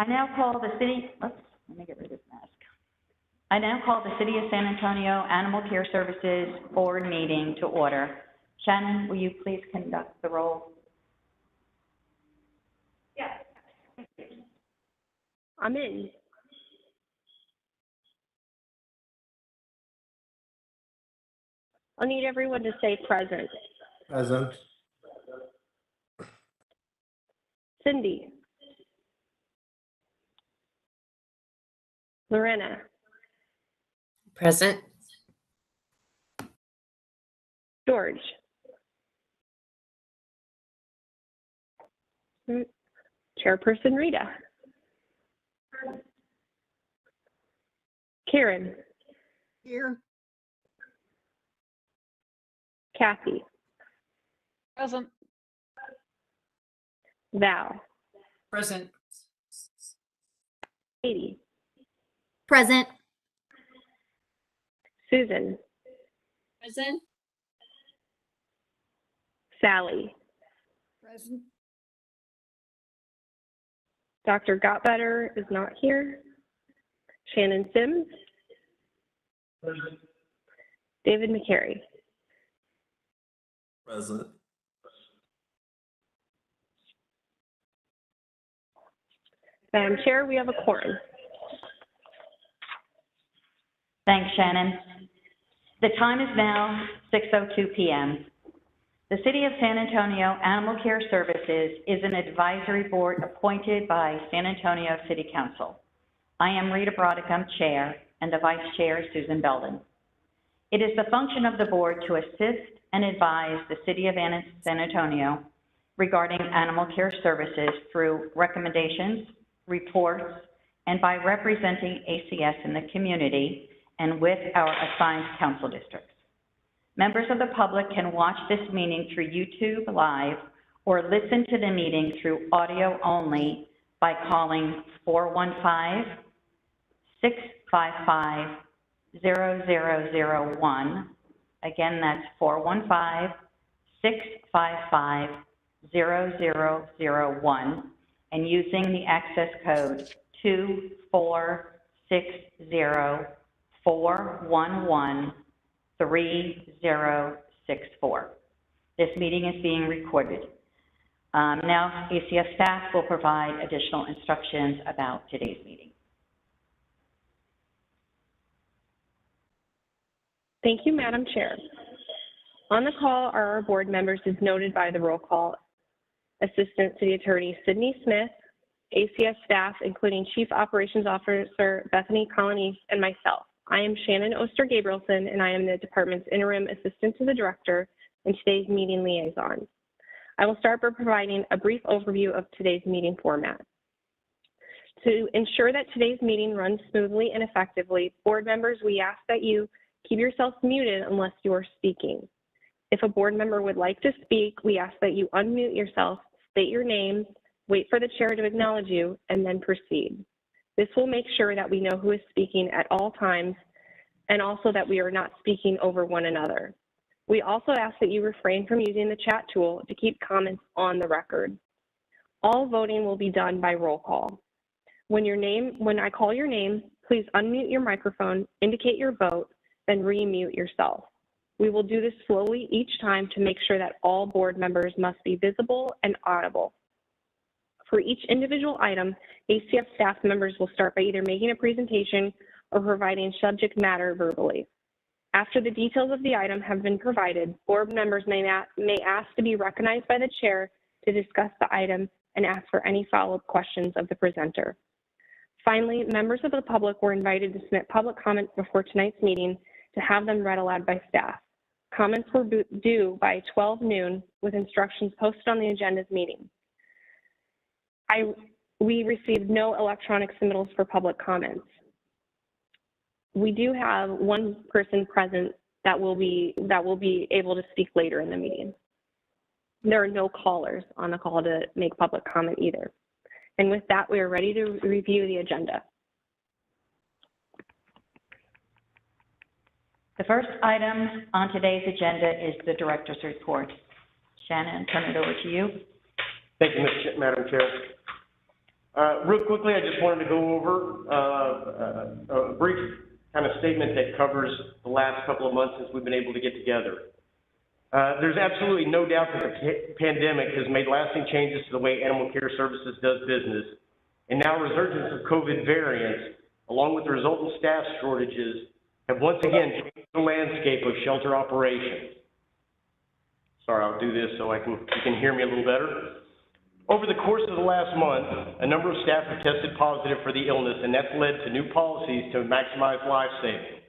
I now call the city, oops, let me get rid of this mask. I now call the City of San Antonio Animal Care Services Board meeting to order. Shannon, will you please conduct the roll? Yes. I'm in. I'll need everyone to say present. Present. Cindy. Lorena. Present. George. Chairperson Rita. Karen. Here. Kathy. Present. Val. Present. Katie. Present. Susan. Present. Sally. Present. Dr. Gottbetter is not here. Shannon Sims. Present. David McCary. Present. Madam Chair, we have a quorum. Thanks, Shannon. The time is now 6:02 p.m. The City of San Antonio Animal Care Services is an advisory board appointed by San Antonio City Council. I am Rita Brodicum, Chair, and the Vice Chair is Susan Belden. It is the function of the board to assist and advise the City of San Antonio regarding animal care services through recommendations, reports, and by representing ACS in the community and with our assigned council districts. Members of the public can watch this meeting through YouTube Live or listen to the meeting through audio only by calling 415-655-0001. Again, that's 415-655-0001, and using the access code 24604113064. This meeting is being recorded. Now, ACS staff will provide additional instructions about today's meeting. Thank you, Madam Chair. On the call are our board members as noted by the roll call. Assistant City Attorney Sydney Smith, ACS staff, including Chief Operations Officer Bethany Colonies, and myself. I am Shannon Oster-Gabrielson, and I am the department's interim assistant to the director and today's meeting liaison. I will start by providing a brief overview of today's meeting format. To ensure that today's meeting runs smoothly and effectively, board members, we ask that you keep yourself muted unless you are speaking. If a board member would like to speak, we ask that you unmute yourself, state your name, wait for the chair to acknowledge you, and then proceed. This will make sure that we know who is speaking at all times, and also that we are not speaking over one another. We also ask that you refrain from using the chat tool to keep comments on the record. All voting will be done by roll call. When I call your name, please unmute your microphone, indicate your vote, then remute yourself. We will do this slowly each time to make sure that all board members must be visible and audible. For each individual item, ACS staff members will start by either making a presentation or providing subject matter verbally. After the details of the item have been provided, board members may ask to be recognized by the chair to discuss the item and ask for any follow-up questions of the presenter. Finally, members of the public were invited to submit public comments before tonight's meeting to have them read aloud by staff. Comments were due by 12 noon with instructions posted on the agenda's meeting. We received no electronic submittals for public comments. We do have one person present that will be able to speak later in the meeting. There are no callers on the call to make public comment either. And with that, we are ready to review the agenda. The first item on today's agenda is the director's report. Shannon, turn it over to you. Thank you, Madam Chair. Real quickly, I just wanted to go over a brief kind of statement that covers the last couple of months since we've been able to get together. There's absolutely no doubt that the pandemic has made lasting changes to the way Animal Care Services does business, and now resurgence of COVID variants, along with the resultant staff shortages, have once again changed the landscape of shelter operations. Sorry, I'll do this so you can hear me a little better. Over the course of the last month, a number of staff have tested positive for the illness, and that's led to new policies to maximize life saving.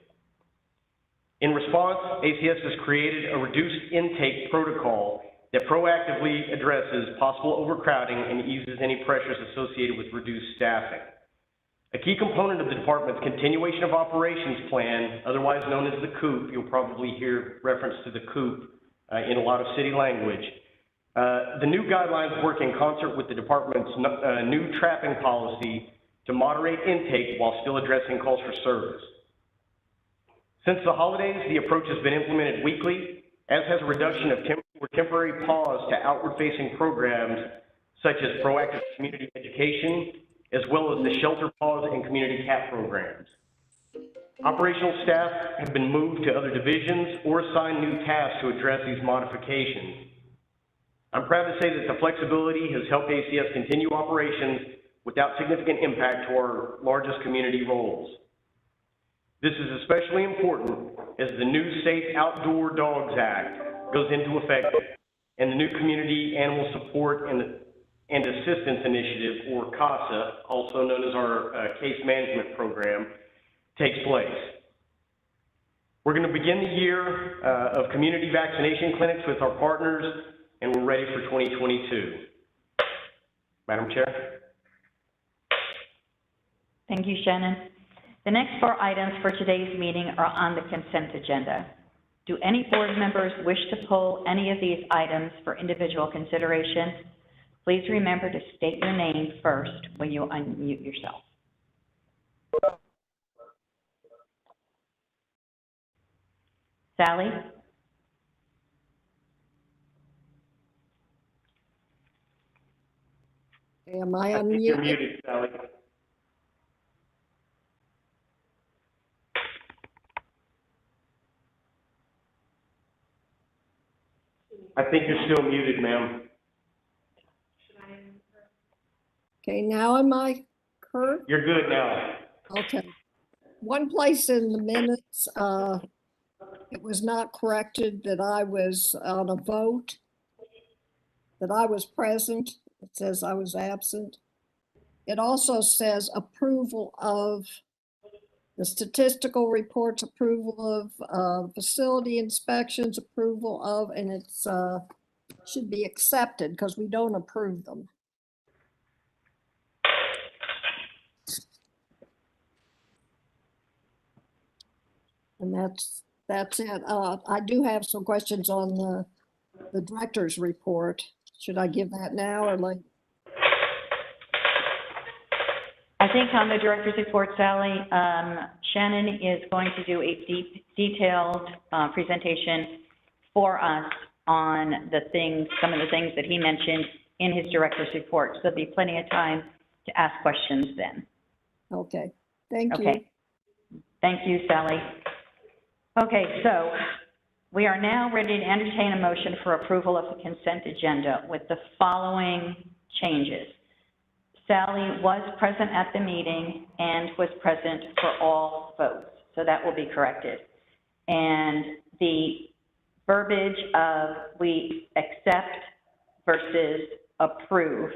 In response, ACS has created a reduced intake protocol that proactively addresses possible overcrowding and eases any pressures associated with reduced staffing. A key component of the department's continuation of operations plan, otherwise known as the COOP, you'll probably hear reference to the COOP in a lot of city language. The new guidelines work in concert with the department's new trapping policy to moderate intake while still addressing calls for service. Since the holidays, the approach has been implemented weekly, as has a reduction of temporary pause to outward-facing programs such as proactive community education, as well as the shelter pause and community CAP programs. Operational staff have been moved to other divisions or assigned new tasks to address these modifications. I'm proud to say that the flexibility has helped ACS continue operations without significant impact to our largest community roles. This is especially important as the new Safe Outdoor Dogs Act goes into effect and the new Community Animal Support and Assistance Initiative, or CASA, also known as our case management program, takes place. We're going to begin the year of community vaccination clinics with our partners, and we're ready for 2022. Madam Chair. Thank you, Shannon. The next 4 items for today's meeting are on the consent agenda. Do any board members wish to pull any of these items for individual consideration? Please remember to state your name first when you unmute yourself. Sally? Am I I think you're unmuted? muted, Sally. I think you're still muted, ma'am. Okay, now am I heard? You're good now. Okay. One place in the minutes, it was not corrected that I was on a vote, that I was present. It says I was absent. It also says approval of the statistical reports, approval of facility inspections, approval of, and it's should be accepted because we don't approve them. And that's it. I do have some questions on the director's report. Should I give that now or later? I think on the director's report, Sally, Shannon is going to do a detailed presentation for us on some of the things that he mentioned in his director's report. So there'll be plenty of time to ask questions then. Okay, thank you. Okay. Thank you, Sally. Okay, so we are now ready to entertain a motion for approval of the consent agenda with the following changes. Sally was present at the meeting and was present for all votes, so that will be corrected. And the verbiage of we accept versus approve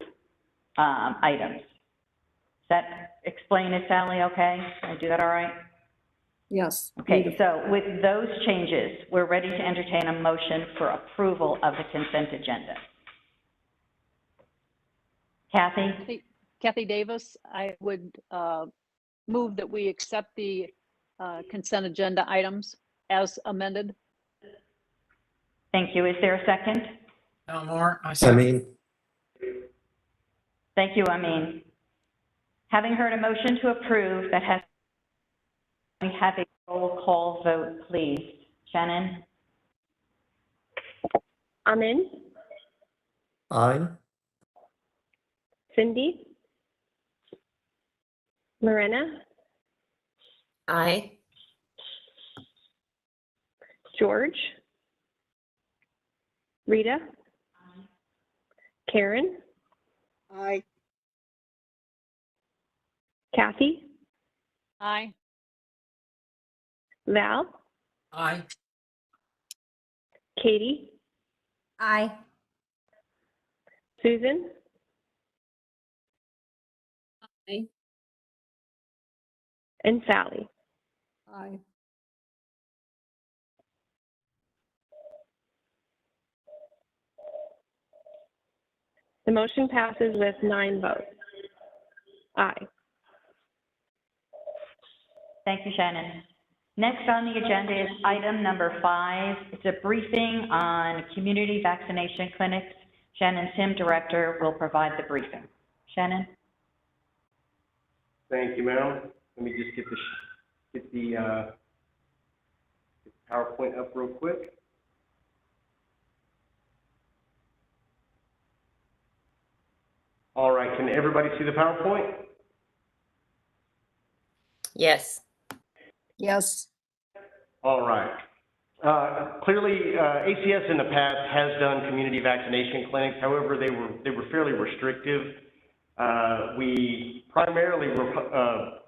items. Does that explain it, Sally, okay? Did I do that all right? Yes. Okay, beautiful. so with those changes, we're ready to entertain a motion for approval of the consent agenda. Kathy? Kathy Davis, I would move that we accept the consent agenda items as amended. Thank you. Is there a second? Elmore, I I second. mean, Thank you, Amin. Having heard a motion to approve that has, we have a roll call vote, please. Shannon? Amin, aye. Cindy, Lorena, Aye. George, Rita, Karen, Aye. Kathy, Aye. Val, Aye. Katie, Aye. Susan, Aye. and Sally. Aye. The motion passes with 9 votes. Aye. Thank you, Shannon. Next on the agenda is item number 5. It's a briefing on community vaccination clinics. Shannon Sim, Director, will provide the briefing. Shannon? Thank you, ma'am. Let me just get the PowerPoint up real quick. All right, can everybody see the PowerPoint? Yes. Yes. All right. Clearly, ACS in the past has done community vaccination clinics. However, they were fairly restrictive. We primarily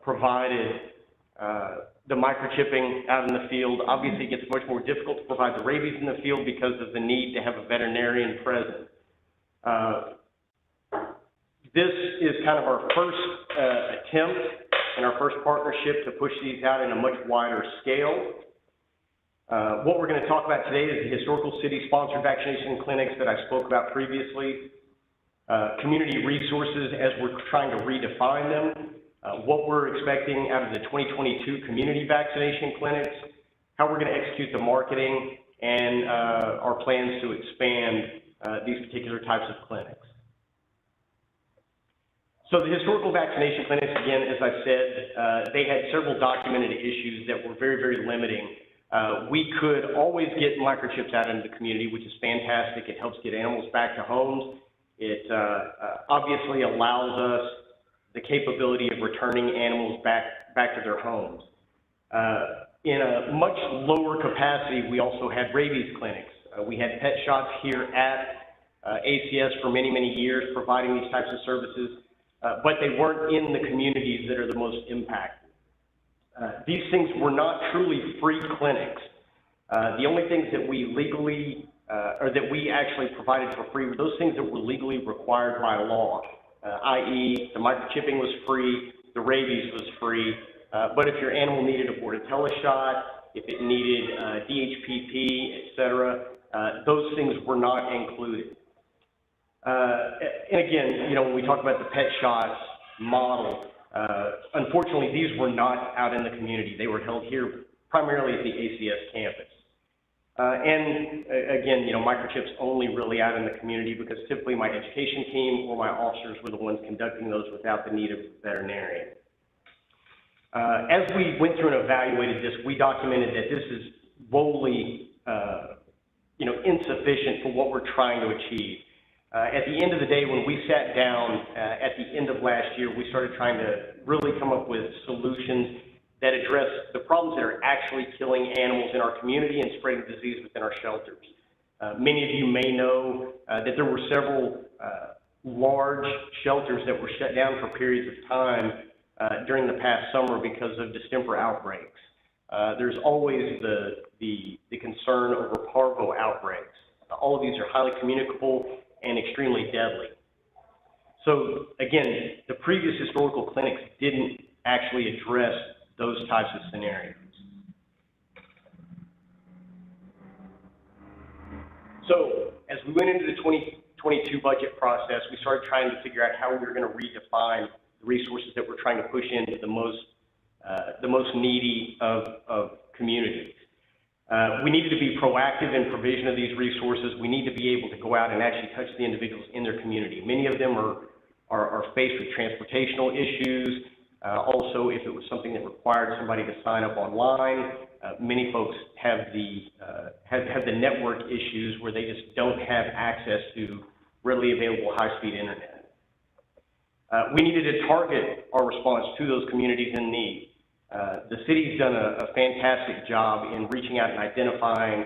provided the microchipping out in the field. Obviously, it gets much more difficult to provide the rabies in the field because of the need to have a veterinarian present. This is kind of our first attempt and our first partnership to push these out in a much wider scale. What we're going to talk about today is the historical city-sponsored vaccination clinics that I spoke about previously, community resources as we're trying to redefine them, what we're expecting out of the 2022 community vaccination clinics, how we're going to execute the marketing, and our plans to expand these particular types of clinics. So the historical vaccination clinics, again, as I said, they had several documented issues that were very, very limiting. We could always get microchips out into the community, which is fantastic. It helps get animals back to homes. It obviously allows us the capability of returning animals back to their homes. In a much lower capacity, we also had rabies clinics. We had pet shots here at ACS for many, many years, providing these types of services. But they weren't in the communities that are the most impacted. These things were not truly free clinics. The only things that we legally, or that we actually provided for free were those things that were legally required by law, i.e. the microchipping was free, the rabies was free, but if your animal needed a Bordetella shot, if it needed DHPP, et cetera, those things were not included. And again, you know, when we talk about the pet shots model, unfortunately, these were not out in the community. They were held here primarily at the ACS campus. And again, you know, microchips only really out in the community because typically my education team or my officers were the ones conducting those without the need of a veterinarian. As we went through and evaluated this, we documented that this is woefully, you know, insufficient for what we're trying to achieve. At the end of the day, when we sat down at the end of last year, we started trying to really come up with solutions that address the problems that are actually killing animals in our community and spreading disease within our shelters. Many of you may know that there were several large shelters that were shut down for periods of time during the past summer because of distemper outbreaks. There's always the concern over parvo outbreaks. All of these are highly communicable and extremely deadly. So again, the previous historical clinics didn't actually address those types of scenarios. So as we went into the 2022 budget process, we started trying to figure out how we were going to redefine the resources that we're trying to push into the most needy of communities. We needed to be proactive in provision of these resources. We need to be able to go out and actually touch the individuals in their community. Many of them are faced with transportational issues. Also, if it was something that required somebody to sign up online, many folks have the network issues where they just don't have access to readily available high-speed internet. We needed to target our response to those communities in need. The city's done a fantastic job in reaching out and identifying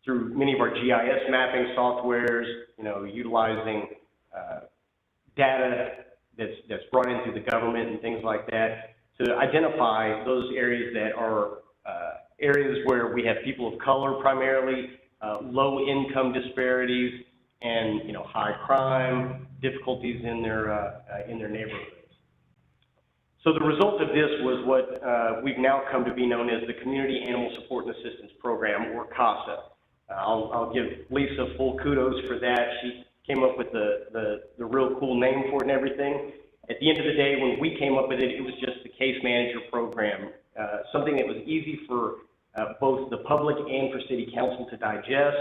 through many of our GIS mapping softwares, utilizing data that's brought in through the government and things like that to identify those areas that are areas where we have people of color primarily, low income disparities, and high crime, difficulties in their neighborhoods. So the result of this was what we've now come to be known as the Community Animal Support and Assistance Program, or CASA. I'll give Lisa full kudos for that. She came up with the real cool name for it and everything. At the end of the day, when we came up with it, it was just the case manager program, something that was easy for both the public and for city council to digest,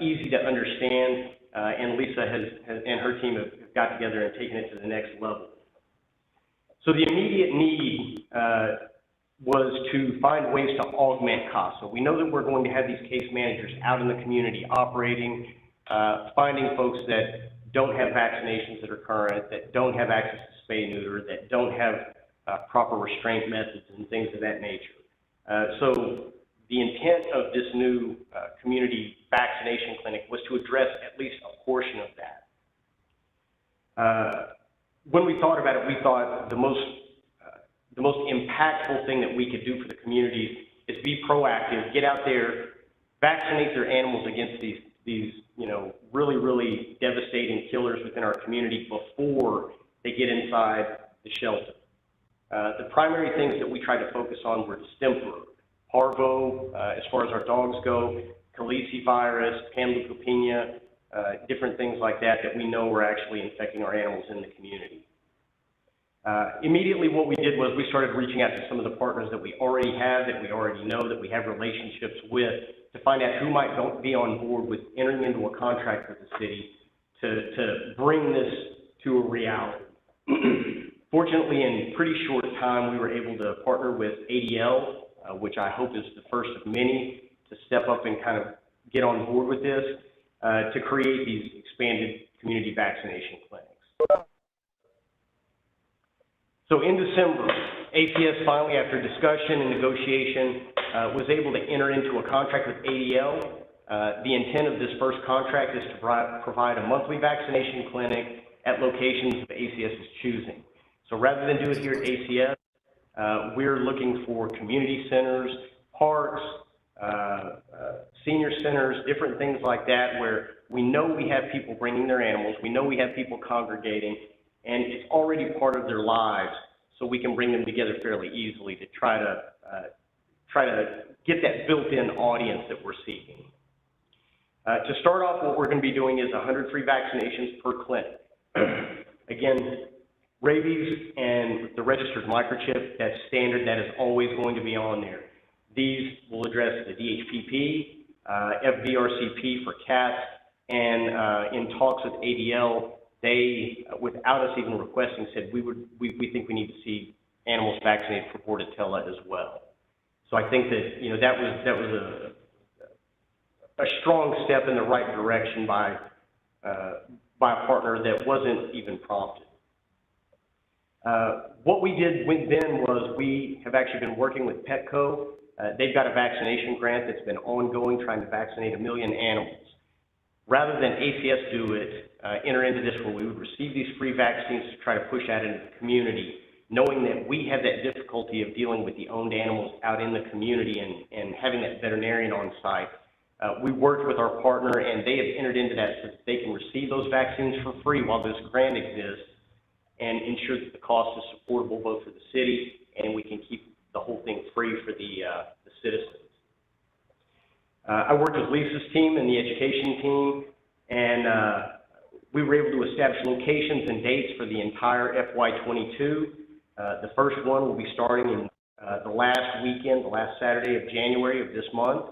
easy to understand, and Lisa and her team have got together and taken it to the next level. So the immediate need was to find ways to augment CASA. We know that we're going to have these case managers out in the community operating, finding folks that don't have vaccinations that are current, that don't have access to spay neuter, that don't have proper restraint methods and things of that nature. So the intent of this new community vaccination clinic was to address at least a portion of that. When we thought about it, we thought the most impactful thing that we could do for the communities is be proactive, get out there, vaccinate their animals against these really, really devastating killers within our community before they get inside the shelter. The primary things that we tried to focus on were distemper, parvo, as far as our dogs go, calicivirus, panleukopenia, different things like that we know were actually infecting our animals in the community. Immediately what we did was we started reaching out to some of the partners that we already have, that we already know, that we have relationships with, to find out who might be on board with entering into a contract with the city to bring this to a reality. Fortunately, in pretty short time, we were able to partner with ADL, which I hope is the first of many to step up and kind of get on board with this, to create these expanded community vaccination clinics. So in December, ACS finally, after discussion and negotiation, was able to enter into a contract with ADL. The intent of this first contract is to provide a monthly vaccination clinic at locations of ACS's choosing. So rather than do it here at ACS, we're looking for community centers, parks, senior centers, different things like that, where we know we have people bringing their animals, we know we have people congregating, and it's already part of their lives, so we can bring them together fairly easily to try to get that built-in audience that we're seeking. To start off, what we're going to be doing is 100 free vaccinations per clinic. Again, rabies and the registered microchip, that's standard, that is always going to be on there. These will address the DHPP, FVRCP for cats, and in talks with ADL, they, without us even requesting, said we think we need to see animals vaccinated for Bordetella as well. So I think that that was a strong step in the right direction by a partner that wasn't even prompted. What we did then was we have actually been working with Petco. They've got a vaccination grant that's been ongoing, trying to vaccinate 1 million animals. Rather than ACS do it, enter into this where we would receive these free vaccines to try to push out into the community, knowing that we have that difficulty of dealing with the owned animals out in the community and having that veterinarian on site. We worked with our partner, and they have entered into that so that they can receive those vaccines for free while this grant exists, and ensure that the cost is supportable both for the city, and we can keep the whole thing free for the citizens. I worked with Lisa's team and the education team, and we were able to establish locations and dates for the entire FY22. The first one will be starting in the last weekend, the last Saturday of January of this month.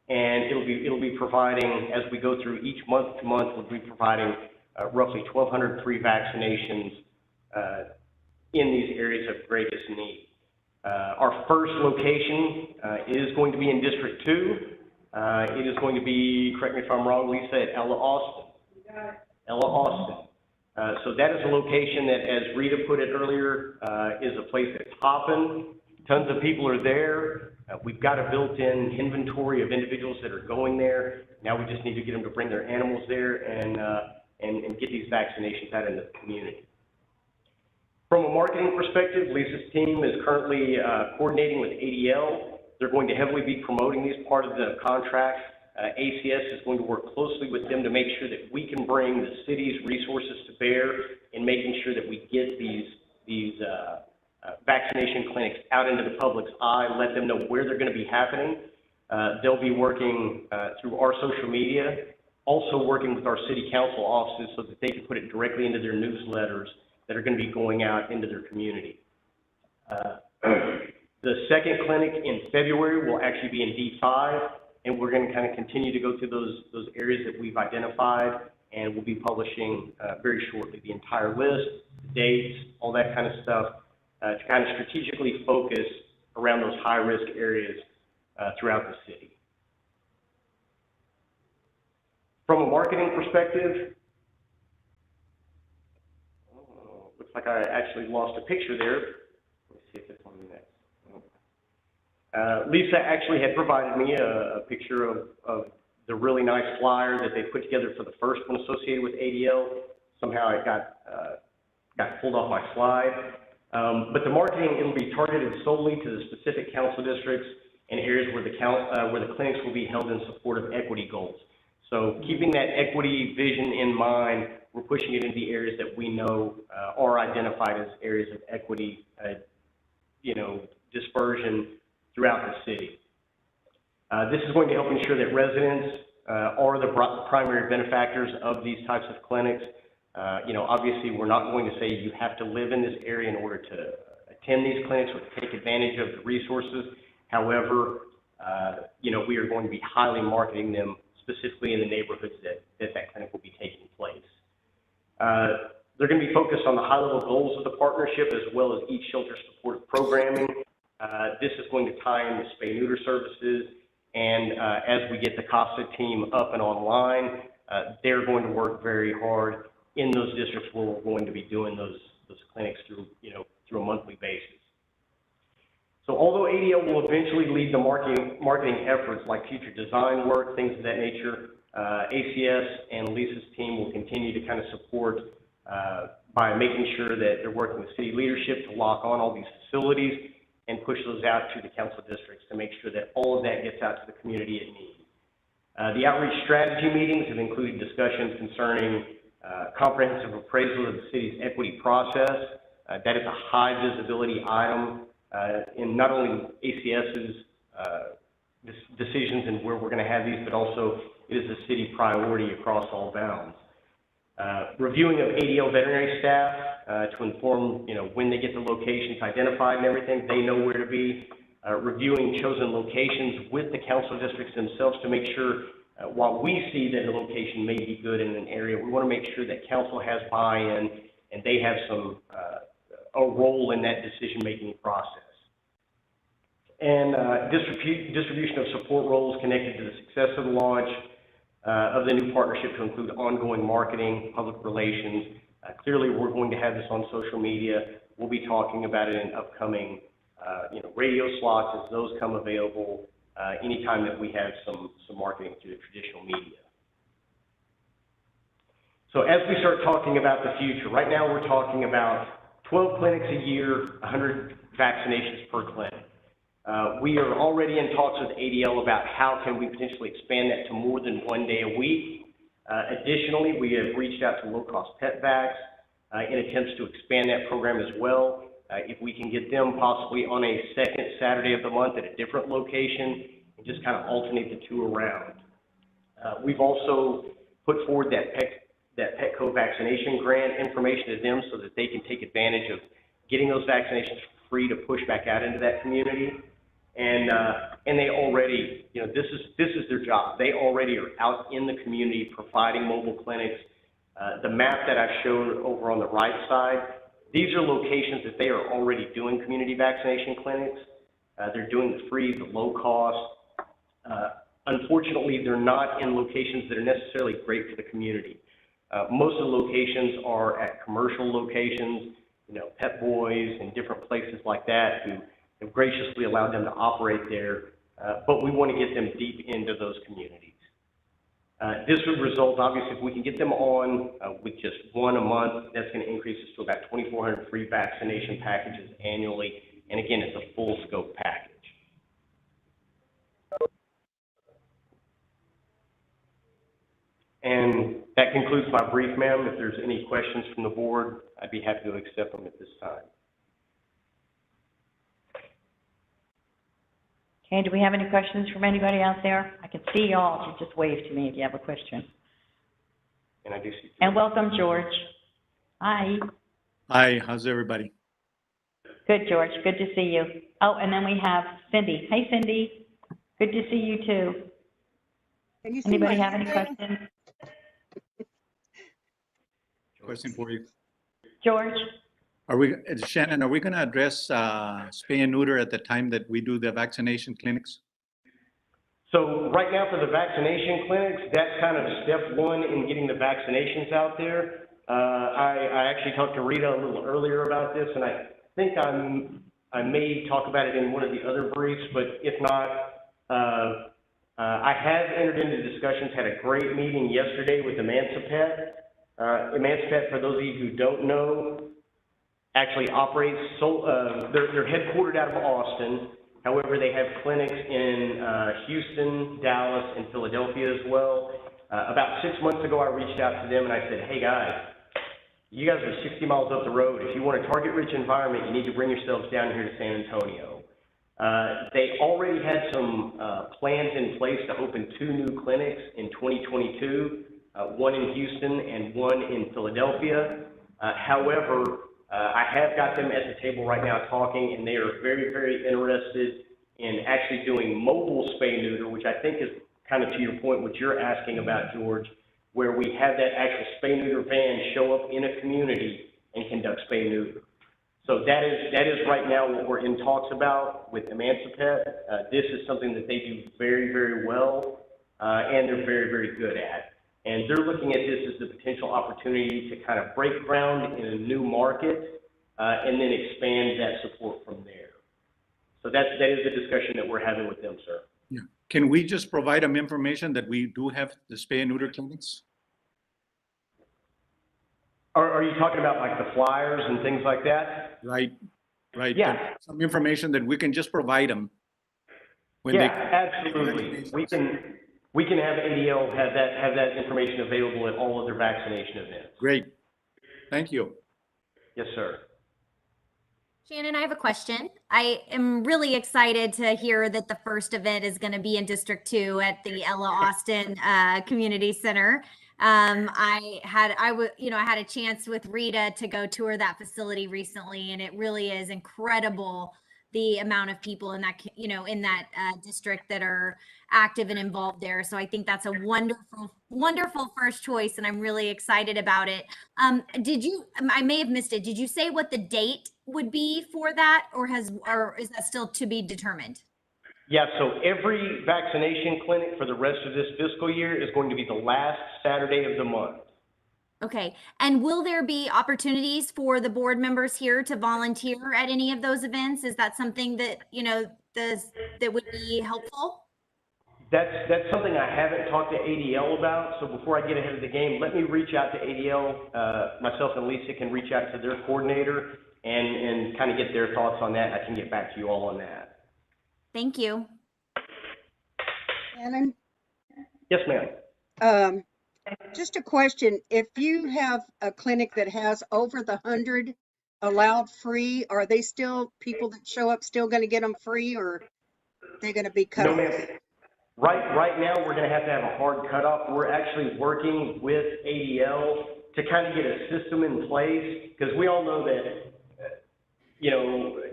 And it'll be providing, as we go through each month to month, we'll be providing roughly 1,200 free vaccinations in these areas of greatest need. Our first location is going to be in District 2. It is going to be, correct me if I'm wrong, Lisa, at Ella Austin. Ella Austin. So that is a location that, as Rita put it earlier, is a place that's hopping. Tons of people are there. We've got a built-in inventory of individuals that are going there. Now we just need to get them to bring their animals there and get these vaccinations out into the community. From a marketing perspective, Lisa's team is currently coordinating with ADL. They're going to heavily be promoting these part of the contract. ACS is going to work closely with them to make sure that we can bring the city's resources to bear in making sure that we get these vaccination clinics out into the public's eye, let them know where they're going to be happening. They'll be working through our social media, also working with our city council offices so that they can put it directly into their newsletters that are going to be going out into their community. The second clinic in February will actually be in D5, and we're going to kind of continue to go through those areas that we've identified, and we'll be publishing very shortly the entire list, the dates, all that kind of stuff, to kind of strategically focus around those high-risk areas throughout the city. From a marketing perspective, looks like I actually lost a picture there. Let's see if it's on the next. Lisa actually had provided me a picture of the really nice flyer that they put together for the first one associated with ADL. Somehow it got pulled off my slide. But the marketing, it'll be targeted solely to the specific council districts and areas where the clinics will be held in support of equity goals. So keeping that equity vision in mind, we're pushing it into the areas that we know are identified as areas of equity, dispersion throughout the city. This is going to help ensure that residents are the primary benefactors of these types of clinics. Obviously, we're not going to say you have to live in this area in order to attend these clinics or to take advantage of the resources. However, we are going to be highly marketing them specifically in the neighborhoods that clinic will be taking place. They're going to be focused on the high-level goals of the partnership as well as each shelter support programming. This is going to tie in the spay neuter services, and as we get the CASA team up and online, they're going to work very hard in those districts where we're going to be doing those clinics through a monthly basis. So although ADL will eventually lead the marketing efforts like future design work, things of that nature, ACS and Lisa's team will continue to kind of support by making sure that they're working with city leadership to lock on all these facilities and push those out to the council districts to make sure that all of that gets out to the community it needs. The outreach strategy meetings have included discussions concerning comprehensive appraisal of the city's equity process. That is a high visibility item in not only ACS's decisions and where we're going to have these, but also it is a city priority across all bounds. Reviewing of ADL veterinary staff to inform, when they get the locations identified and everything, they know where to be. Reviewing chosen locations with the council districts themselves to make sure, while we see that a location may be good in an area, we want to make sure that council has buy-in and they have a role in that decision-making process. And distribution of support roles connected to the success of the launch of the new partnership to include ongoing marketing, public relations. Clearly, we're going to have this on social media. We'll be talking about it in upcoming, radio slots as those come available. Anytime that we have some marketing through the traditional media. So as we start talking about the future, right now we're talking about 12 clinics a year, 100 vaccinations per clinic. We are already in talks with ADL about how can we potentially expand that to more than 1 day a week. Additionally, we have reached out to low-cost pet vacs in attempts to expand that program as well. If we can get them possibly on a second Saturday of the month at a different location and just kind of alternate the two around. We've also put forward that Petco Vaccination Grant information to them so that they can take advantage of getting those vaccinations free to push back out into that community. And they already, this is their job. They already are out in the community providing mobile clinics. The map that I've shown over on the right side, these are locations that they are already doing community vaccination clinics. They're doing the free, the low cost. Unfortunately, they're not in locations that are necessarily great for the community. Most of the locations are at commercial locations, you know, Pep Boys and different places like that who have graciously allowed them to operate there, but we want to get them deep into those communities. This would result, obviously, if we can get them on with just one a month, that's going to increase us to about 2,400 free vaccination packages annually. And again, it's a full scope package. And that concludes my brief, ma'am. If there's any questions from the board, I'd be happy to accept them at this time. Okay, do we have any questions from anybody out there? I can see y'all, so just wave to me if you have a question. And I do see. And welcome, George. Hi. Hi, how's everybody? Good, George. Good to see you. Oh, and then we have Cindy. Hey, Cindy. Good to see you too. Can you see Anybody my have any hand? questions? Question for you. George? Shannon, are we going to address spay and neuter at the time that we do the vaccination clinics? So right now for the vaccination clinics, that's kind of step one in getting the vaccinations out there. I actually talked to Rita a little earlier about this, and I think I may talk about it in one of the other briefs, but if not, I have entered into discussions, had a great meeting yesterday with Emancipet. Emancipet, for those of you who don't know, actually operates, they're headquartered out of Austin. However, they have clinics in Houston, Dallas, and Philadelphia as well. About 6 months ago, I reached out to them and I said, hey guys, you guys are 60 miles up the road. If you want a target-rich environment, you need to bring yourselves down here to San Antonio. They already had some plans in place to open 2 new clinics in 2022, one in Houston and one in Philadelphia. However, I have got them at the table right now talking, and they are very, very interested in actually doing mobile spay neuter, which I think is kind of to your point, what you're asking about, George, where we have that actual spay neuter van show up in a community and conduct spay neuter. So that is right now what we're in talks about with Emancipet. This is something that they do very, very well, and they're very, very good at. And they're looking at this as the potential opportunity to kind of break ground in a new market, and then expand that support from there. So that is the discussion that we're having with them, sir. Yeah. Can we just provide them information that we do have the spay and neuter clinics? Are you talking about like the flyers and things like that? Right. Yeah. Some information that we can just provide them. When absolutely. We can have ADL have that information available at all of their vaccination events. Great. Thank you. Yes, sir. Shannon, I have a question. I am really excited to hear that the first event is going to be in District 2 at the Ella Austin Community Center. I had a chance with Rita to go tour that facility recently, and it really is incredible the amount of people in that, in that district that are active and involved there. So I think that's a wonderful, wonderful first choice, and I'm really excited about it. I may have missed it. Did you say what the date would be for that, or is that still to be determined? Yeah, so every vaccination clinic for the rest of this fiscal year is going to be the last Saturday of the month. Okay. And will there be opportunities for the board members here to volunteer at any of those events? Is that something that, that would be helpful? That's something I haven't talked to ADL about. So before I get ahead of the game, let me reach out to ADL. Myself and Lisa can reach out to their coordinator and kind of get their thoughts on that. I can get back to you all on that. Thank you. Shannon? Yes, ma'am. Just a question. If you have a clinic that has over the 100 allowed free, are they still, people that show up still going to get them free, or are they going to be cut off? No, ma'am. Right now, we're going to have a hard cutoff. We're actually working with ADL to kind of get a system in place, because we all know that,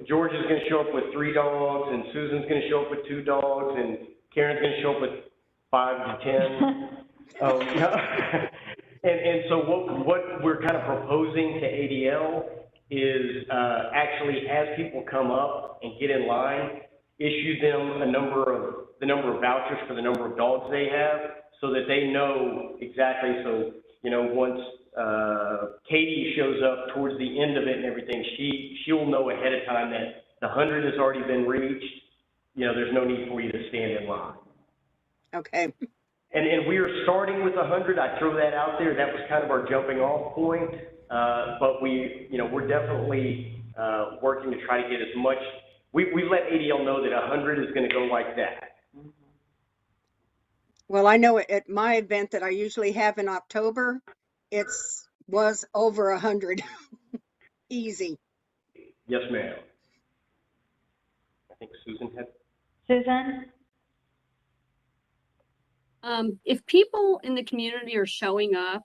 George is going to show up with 3 dogs, and Susan's going to show up with 2 dogs, and Karen's going to show up with 5 to 10. And so what we're kind of proposing to ADL is actually, as people come up and get in line, issue them the number of vouchers for the number of dogs they have, so that they know exactly. So you know, once Katie shows up towards the end of it and everything, she'll know ahead of time that the 100 has already been reached. You know, there's no need for you to stand in line. Okay. And we are starting with 100. I throw that out there. That was kind of our jumping off point. But we're definitely working to try to get as much. We let ADL know that 100 is going to go like that. Well, I know at my event that I usually have in October, was over 100. Easy. Yes, ma'am. I think Susan had. Susan? If people in the community are showing up,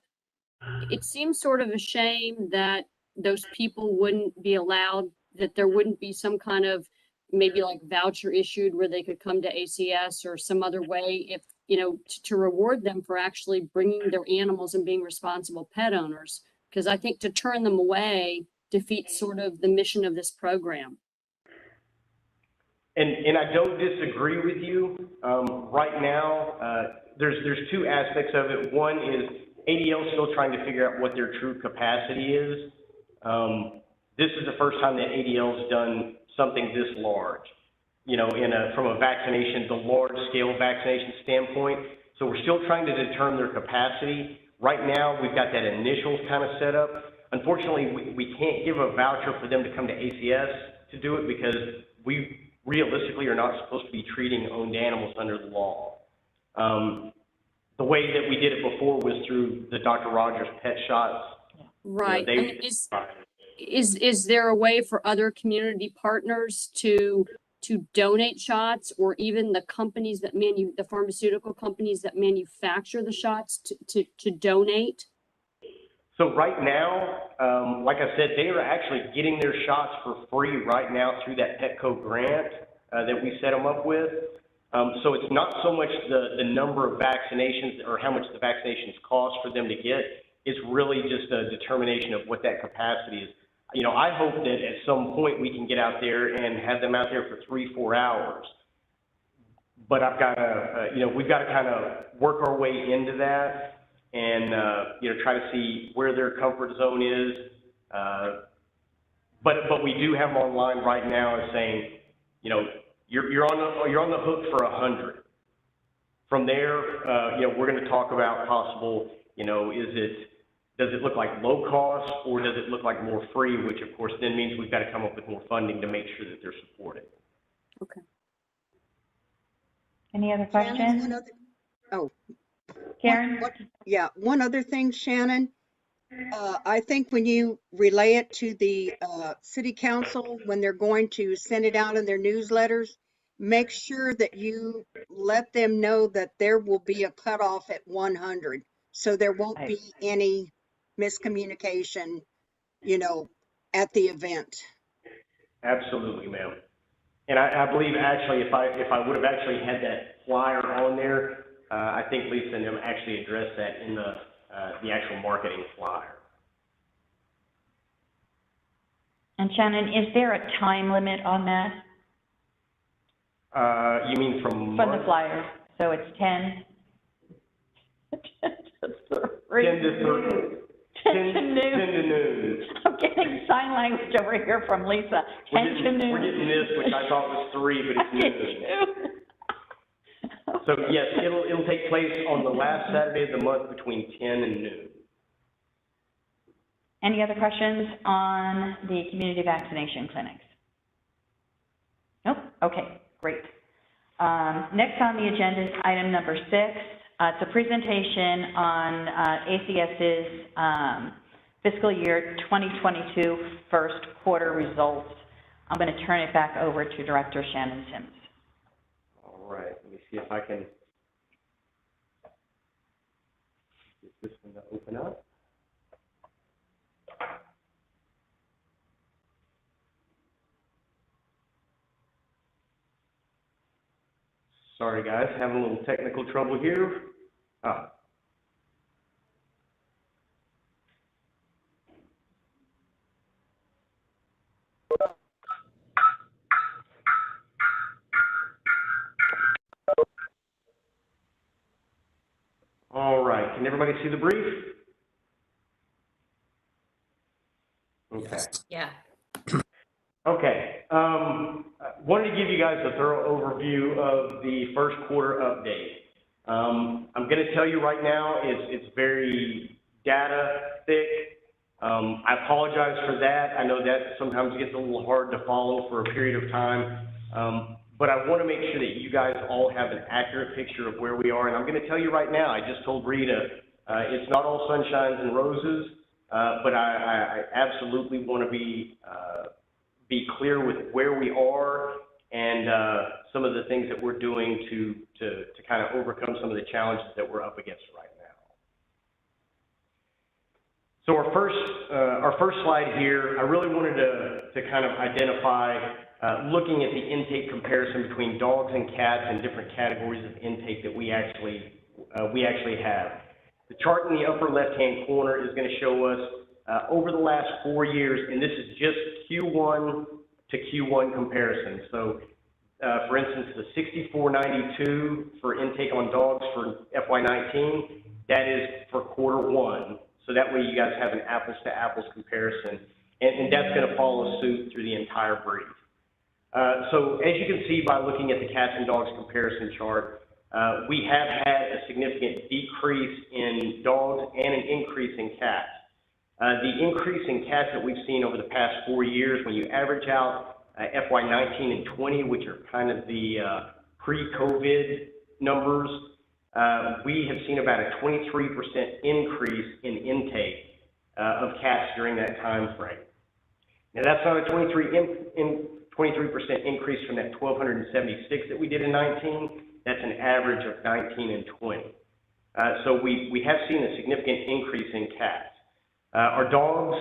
it seems sort of a shame that those people wouldn't be allowed, that there wouldn't be some kind of maybe like voucher issued where they could come to ACS or some other way, if, you know, to reward them for actually bringing their animals and being responsible pet owners. Because I think to turn them away defeats sort of the mission of this program. And I don't disagree with you. Right now, there's two aspects of it. One is ADL still trying to figure out what their true capacity is. This is the first time that ADL's done something this large, you know, from a vaccination, the large scale vaccination standpoint. So we're still trying to determine their capacity. Right now, we've got that initial kind of set up. Unfortunately, we can't give a voucher for them to come to ACS to do it because we realistically are not supposed to be treating owned animals under the law. The way that we did it before was through the Dr. Rogers pet shots. Right. You know, Is there a way for other community partners to donate shots, or even the companies that the pharmaceutical companies that manufacture the shots to donate? So right now, like I said, they are actually getting their shots for free right now through that Petco grant that we set them up with. So it's not so much the number of vaccinations or how much the vaccinations cost for them to get. It's really just a determination of what that capacity is. You know, I hope that at some point we can get out there and have them out there for 3-4 hours. But I've got to, we've got to kind of work our way into that and, try to see where their comfort zone is. But we do have them online right now as saying, you know, you're on the hook for 100. From there, we're going to talk about possible, does it look like low cost or does it look like more free, which of course then means we've got to come up with more funding to make sure that they're supported. Okay. Any other questions? Karen? One other thing, Shannon. I think when you relay it to the city council, when they're going to send it out in their newsletters, make sure that you let them know that there will be a cutoff at 100. So there won't be any miscommunication, at the event. Absolutely, ma'am. And I believe actually if I would have actually had that flyer on there, I think Lisa and them actually addressed that in the actual marketing flyer. And Shannon, is there a time limit on that? You mean from the flyer? So it's 10? 10 to 3. 10 to noon. I'm getting sign language over here from Lisa. 10 to noon. We're getting this, which I thought was 3, but it's noon. So yes, it'll take place on the last Saturday of the month between 10 and noon. Any other questions on the community vaccination clinics? Nope. Okay, great. Next on the agenda is item number 6. It's a presentation on ACS's fiscal year 2022 first quarter results. I'm going to turn it back over to Director Shannon Sims. All right, let me see if I can get this one to open up. Sorry guys, having a little technical trouble here. All right, can everybody see the brief? Okay. Yeah. Okay. Wanted to give you guys a thorough overview of the first quarter update. I'm going to tell you right now, it's very data thick. I apologize for that. I know that sometimes gets a little hard to follow for a period of time, but I want to make sure that you guys all have an accurate picture of where we are. And I'm going to tell you right now, I just told Rita, it's not all sunshines and roses, but I absolutely want to be clear with where we are and some of the things that we're doing to kind of overcome some of the challenges that we're up against right now. So our first slide here, I really wanted to kind of identify, looking at the intake comparison between dogs and cats and different categories of intake that we actually have. The chart in the upper left-hand corner is going to show us over the last 4 years, and this is just Q1 to Q1 comparison. So, for instance, the 6492 for intake on dogs for FY19, that is for Q1. So that way you guys have an apples-to-apples comparison, and that's going to follow suit through the entire brief. So as you can see by looking at the cats and dogs comparison chart, we have had a significant decrease in dogs and an increase in cats. The increase in cats that we've seen over the past 4 years, when you average out FY19 and 20, which are kind of the pre-COVID numbers, we have seen about a 23% increase in intake of cats during that time frame. Now that's not a 23% increase from that 1,276 that we did in 19. That's an average of 19 and 20. So we have seen a significant increase in cats. Our dogs,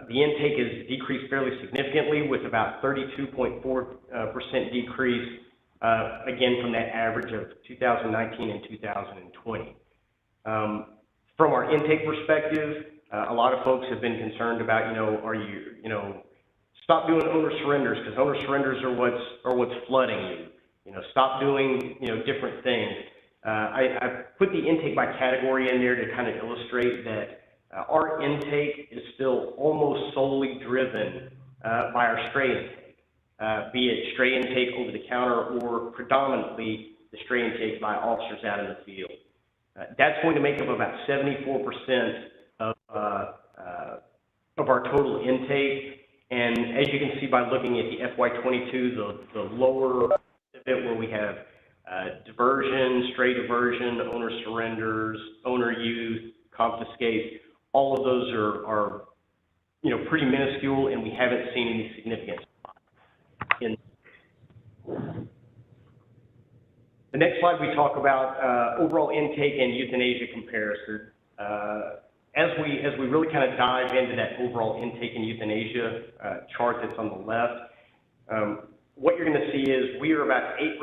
the intake has decreased fairly significantly with about 32.4% decrease, again, from that average of 2019 and 2020. From our intake perspective, a lot of folks have been concerned about, stop doing owner surrenders, because owner surrenders are what's flooding you. Stop doing, different things. I put the intake by category in there to kind of illustrate that our intake is still almost solely driven by our stray intake, be it stray intake over the counter or predominantly the stray intake by officers out in the field. That's going to make up about 74% of our total intake. And as you can see by looking at the FY22, the lower bit where we have diversion, stray diversion, owner surrenders, owner use, confiscates, all of those are pretty minuscule, and we haven't seen any significant in. The next slide we talk about overall intake and euthanasia comparison. As we really kind of dive into that overall intake and euthanasia chart that's on the left, what you're going to see is we are about 8%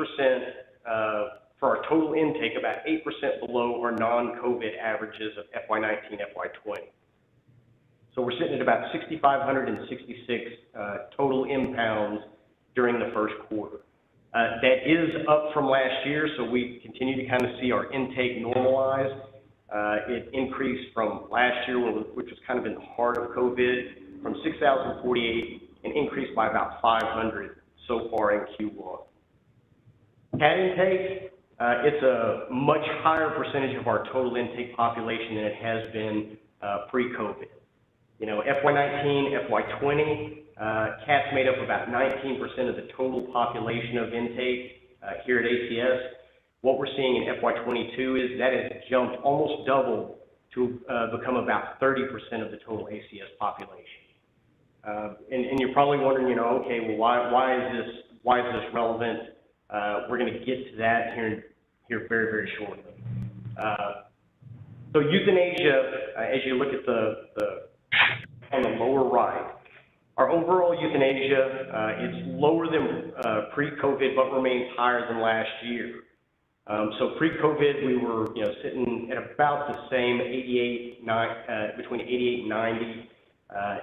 for our total intake, about 8% below our non-COVID averages of FY19, FY20. So we're sitting at about 6,566 total impounds during the first quarter. That is up from last year, so we continue to kind of see our intake normalize. It increased from last year, which was kind of in the heart of COVID, from 6,048 and increased by about 500 so far in Q1. Cat intake, it's a much higher percentage of our total intake population than it has been pre-COVID. FY19, FY20, cats made up about 19% of the total population of intake here at ACS. What we're seeing in FY22 is that has jumped almost double to become about 30% of the total ACS population. And you're probably wondering, okay, well, why is this relevant? We're going to get to that here very, very shortly. So euthanasia, as you look at the on the lower right, our overall euthanasia, it's lower than pre-COVID, but remains higher than last year. So pre-COVID, we were sitting at about the same 88, between 88 and 90.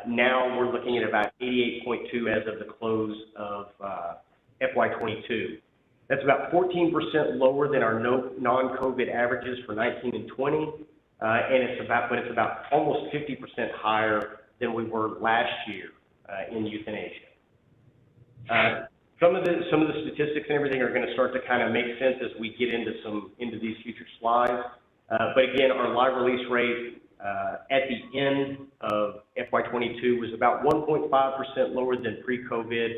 Now we're looking at about 88.2 as of the close of FY22. That's about 14% lower than our non-COVID averages for 19 and 20, and it's about almost 50% higher than we were last year in euthanasia. Some of the statistics and everything are going to start to kind of make sense as we get into these future slides. But again, our live release rate at the end of FY22 was about 1.5% lower than pre-COVID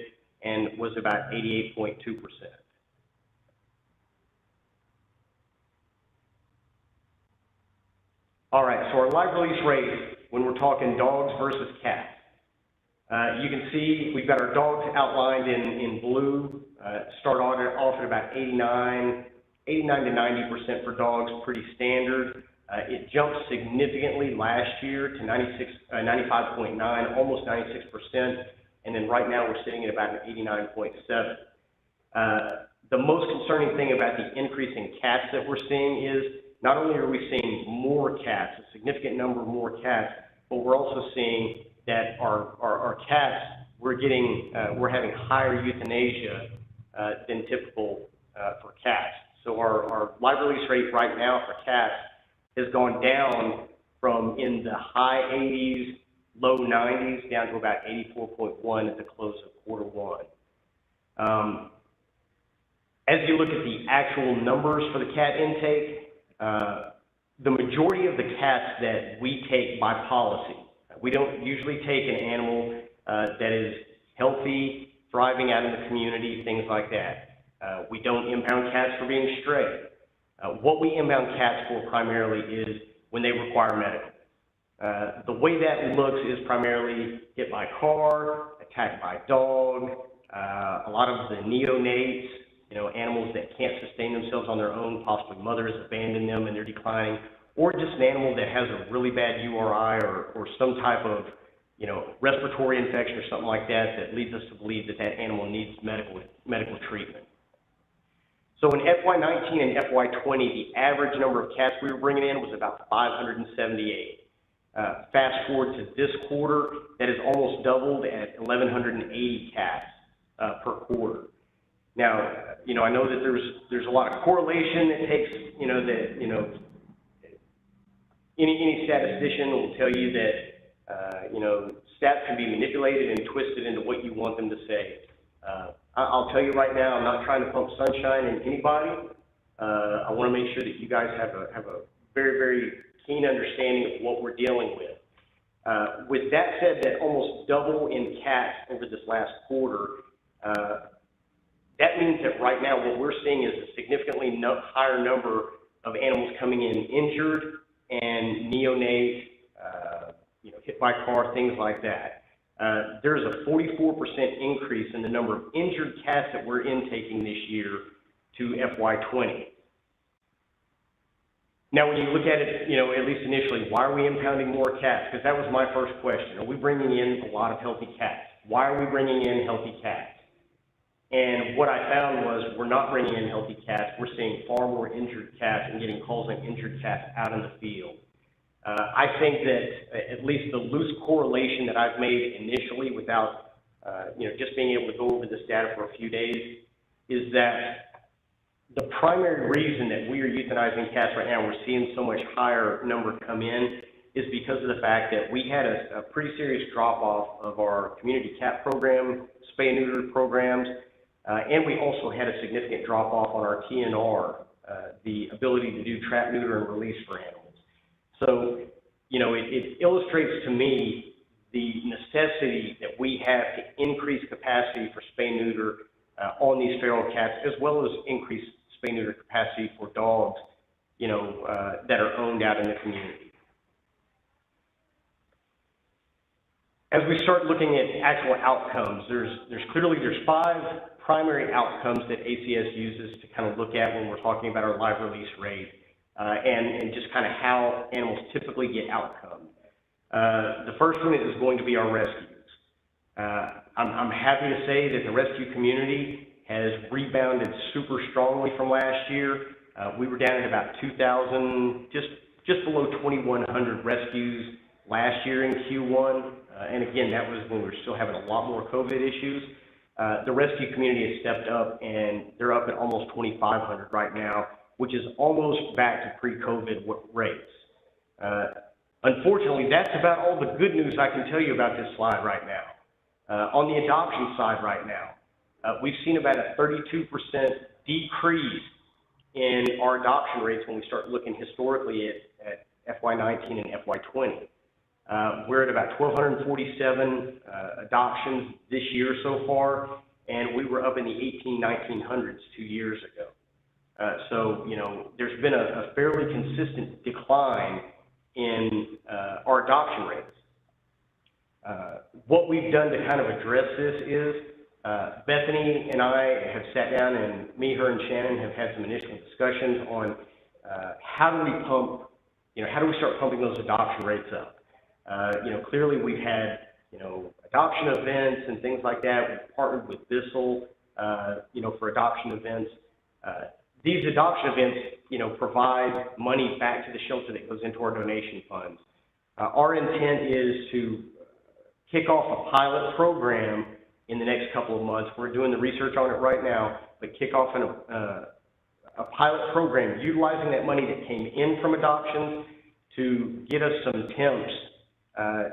and was about 88.2%. All right, so our live release rate, when we're talking dogs versus cats, you can see we've got our dogs outlined in blue, start off at about 89 to 90% for dogs, pretty standard. It jumped significantly last year to 95.9, almost 96%, and then right now we're sitting at about an 89.7. The most concerning thing about the increase in cats that we're seeing is not only are we seeing more cats, a significant number of more cats, but we're also seeing that our cats, we're having higher euthanasia than typical for cats. So our live release rate right now for cats has gone down from in the high 80s, low 90s, down to about 84.1 at the close of Q1. As you look at the actual numbers for the cat intake, the majority of the cats that we take by policy, we don't usually take an animal that is healthy, thriving out in the community, things like that. We don't impound cats for being stray. What we impound cats for primarily is when they require medical. The way that looks is primarily hit by car, attacked by dog, a lot of the neonates, animals that can't sustain themselves on their own, possibly mothers abandon them and they're declining, or just an animal that has a really bad URI or some type of, respiratory infection or something like that that leads us to believe that that animal needs medical treatment. So in FY19 and FY20, the average number of cats we were bringing in was about 578. Fast forward to this quarter, that is almost doubled at 1,180 cats per quarter. Now, I know that there's a lot of correlation that takes, any statistician will tell you that, stats can be manipulated and twisted into what you want them to say. I'll tell you right now, I'm not trying to pump sunshine in anybody. I want to make sure that you guys have a very, very keen understanding of what we're dealing with. With that said, that almost double in cats over this last quarter, that means that right now what we're seeing is a significantly higher number of animals coming in injured and neonate, hit by car, things like that. There's a 44% increase in the number of injured cats that we're intaking this year to FY20. Now, when you look at it, at least initially, why are we impounding more cats? Because that was my first question. Are we bringing in a lot of healthy cats? Why are we bringing in healthy cats? And what I found was we're not bringing in healthy cats. We're seeing far more injured cats and getting calls on injured cats out in the field. I think that at least the loose correlation that I've made initially without, just being able to go over this data for a few days is that the primary reason that we are euthanizing cats right now, we're seeing so much higher number come in, is because of the fact that we had a pretty serious drop-off of our community cat program, spay and neuter programs, and we also had a significant drop-off on our TNR, the ability to do trap, neuter, and release for animals. So, it illustrates to me the necessity that we have to increase capacity for spay neuter on these feral cats, as well as increase spay neuter capacity for dogs, that are owned out in the community. As we start looking at actual outcomes, there's 5 primary outcomes that ACS uses to kind of look at when we're talking about our live release rate. And just kind of how animals typically get outcomes. The first one is going to be our rescues. I'm happy to say that the rescue community has rebounded super strongly from last year. We were down at about 2,000, just below 2,100 rescues last year in Q1. And again, that was when we were still having a lot more COVID issues. The rescue community has stepped up and they're up at almost 2,500 right now, which is almost back to pre-COVID rates. Unfortunately, that's about all the good news I can tell you about this slide right now. On the adoption side right now, we've seen about a 32% decrease in our adoption rates when we start looking historically at FY19 and FY20. We're at about 1,247 adoptions this year so far, and we were up in the 1900s 2 years ago. So, you know, there's been a fairly consistent decline in our adoption rates. What we've done to kind of address this is Bethany and I have sat down, and me, her, and Shannon have had some initial discussions on how do we pump, you know, how do we start pumping those adoption rates up? You know, clearly we've had, you know, adoption events and things like that. We've partnered with Bissell, you know, for adoption events. These adoption events, you know, provide money back to the shelter that goes into our donation funds. Our intent is to kick off a pilot program in the next couple of months. We're doing the research on it right now, but kick off a pilot program utilizing that money that came in from adoptions to get us some temps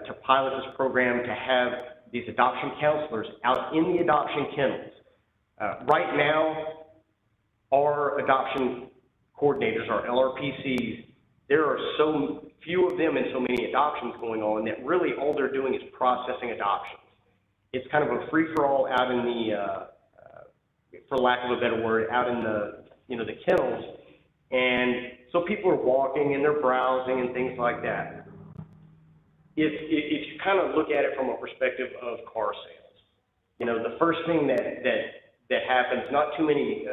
to pilot this program, to have these adoption counselors out in the adoption kennels. Right now, our adoption coordinators, our LRPCs, there are so few of them and so many adoptions going on that really all they're doing is processing adoptions. It's kind of a free-for-all out in the, for lack of a better word, out in the, you know, the kennels. And so people are walking and they're browsing and things like that. If you kind of look at it from a perspective of car sales, you know, the first thing that happens, not too many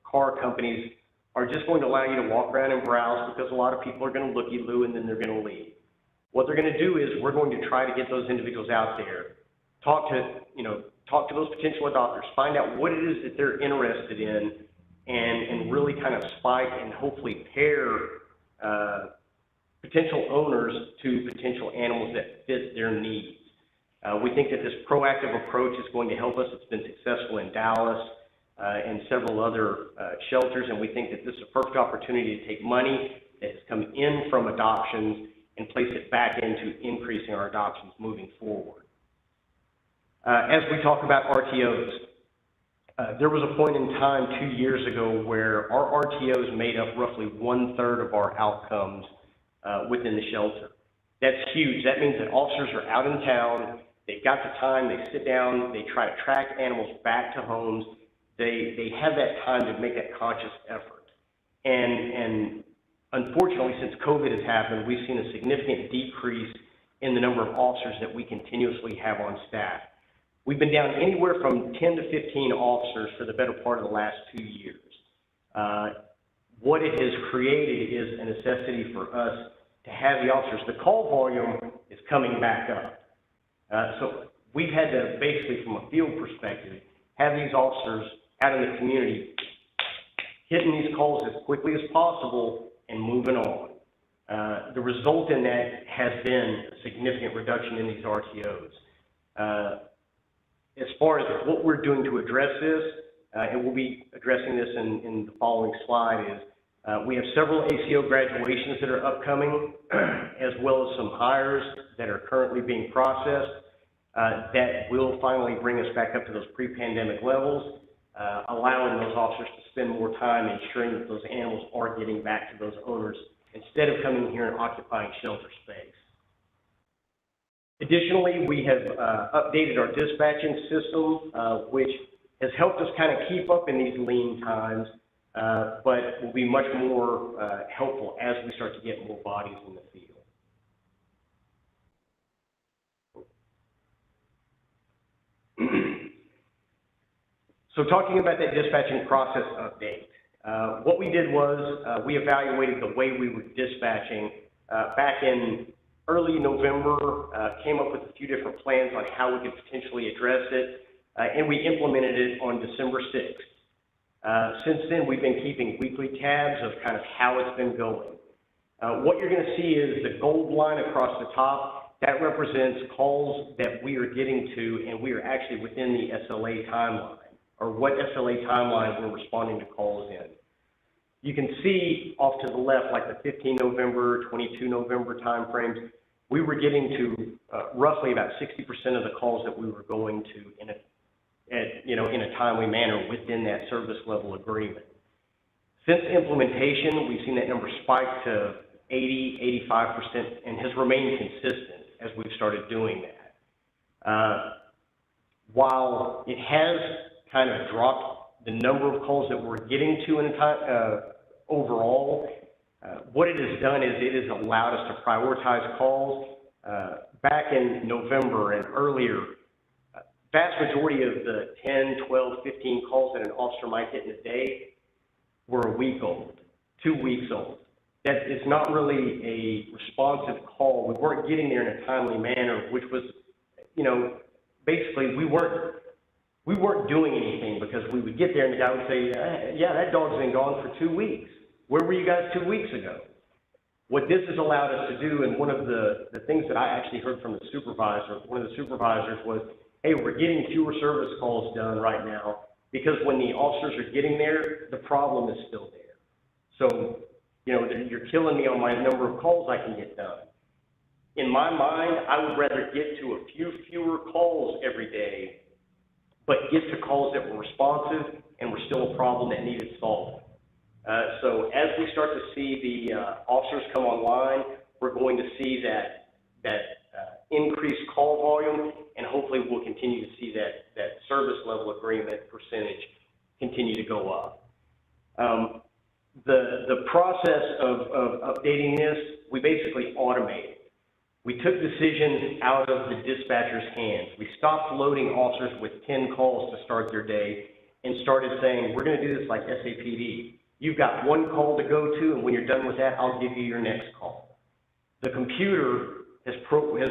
car companies are just going to allow you to walk around and browse, because a lot of people are going to looky-loo and then they're going to leave. What they're going to do is we're going to try to get those individuals out there, talk to those potential adopters, find out what it is that they're interested in, and really kind of spike and hopefully pair potential owners to potential animals that fit their needs. We think that this proactive approach is going to help us. It's been successful in Dallas and several other shelters, and we think that this is a perfect opportunity to take money that has come in from adoptions and place it back into increasing our adoptions moving forward. As we talk about RTOs, there was a point in time 2 years ago where our RTOs made up roughly 1/3 of our outcomes within the shelter. That's huge. That means that officers are out in town, they've got the time, they sit down, they try to track animals back to homes. They have that time to make that conscious effort. And unfortunately, since COVID has happened, we've seen a significant decrease in the number of officers that we continuously have on staff. We've been down anywhere from 10 to 15 officers for the better part of the last 2 years. What it has created is a necessity for us to have the officers. The call volume is coming back up. So we've had to basically, from a field perspective, have these officers out in the community hitting these calls as quickly as possible and moving on. The result in that has been a significant reduction in these RTOs. As far as what we're doing to address this, and we'll be addressing this in the following slide, is we have several ACO graduations that are upcoming, as well as some hires that are currently being processed that will finally bring us back up to those pre-pandemic levels, allowing those officers to spend more time ensuring that those animals are getting back to those owners instead of coming here and occupying shelter space. Additionally, we have updated our dispatching system, which has helped us kind of keep up in these lean times, but will be much more helpful as we start to get more bodies in the field. So talking about that dispatching process update, what we did was we evaluated the way we were dispatching back in early November, came up with a few different plans on how we could potentially address it, and we implemented it on December 6th. Since then, we've been keeping weekly tabs of kind of how it's been going. What you're going to see is the gold line across the top. That represents calls that we are getting to, and we are actually within the SLA timeline, or what SLA timeline we're responding to calls in. You can see off to the left, like the 15 November, 22 November timeframes. we were getting to roughly about 60% of the calls that we were going to in a timely manner within that service level agreement. Since implementation, we've seen that number spike to 80, 85% and has remained consistent as we've started doing that. While it has kind of dropped the number of calls that we're getting to in a time, overall, what it has done is it has allowed us to prioritize calls. Back in November and earlier, vast majority of the 10, 12, 15 calls that an officer might get in a day were a week old, 2 weeks old. That it's not really a responsive call. We weren't getting there in a timely manner, which was, basically we weren't doing anything because we would get there and the guy would say, yeah, that dog's been gone for 2 weeks. Where were you guys 2 weeks ago? What this has allowed us to do, and one of the things that I actually heard from the supervisor, one of the supervisors was, hey, we're getting fewer service calls done right now because when the officers are getting there, the problem is still there. So, you're killing me on my number of calls I can get done. In my mind, I would rather get to a few fewer calls every day, but get to calls that were responsive and were still a problem that needed solved. So as we start to see the officers come online, we're going to see that increased call volume, and hopefully we'll continue to see that service level agreement percentage continue to go up. The process of updating this, we basically automated. We took decisions out of the dispatcher's hands. We stopped loading officers with 10 calls to start their day and started saying, we're going to do this like SAPD. You've got one call to go to, and when you're done with that, I'll give you your next call. The computer has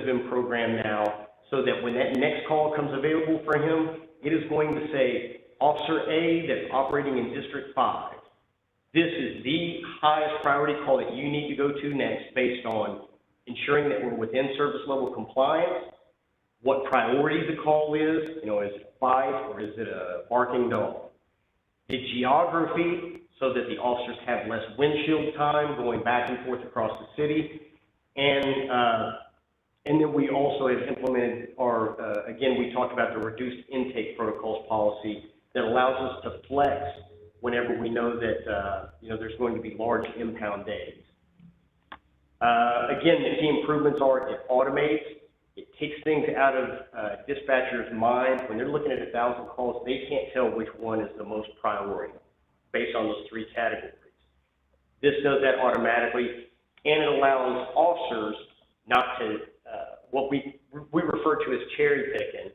been programmed now so that when that next call comes available for him, it is going to say, Officer A that's operating in District 5. This is the highest priority call that you need to go to next based on ensuring that we're within service level compliance, what priority the call is, is it a fight or is it a barking dog? The geography, so that the officers have less windshield time going back and forth across the city. And then we also have implemented our, again, we talked about the reduced intake protocols policy that allows us to flex whenever we know that, there's going to be large impound days. Again, the key improvements are it automates, it takes things out of dispatchers' minds. When they're looking at 1,000 calls, they can't tell which one is the most priority based on those three categories. This does that automatically, and it allows officers not to, what we refer to as cherry picking,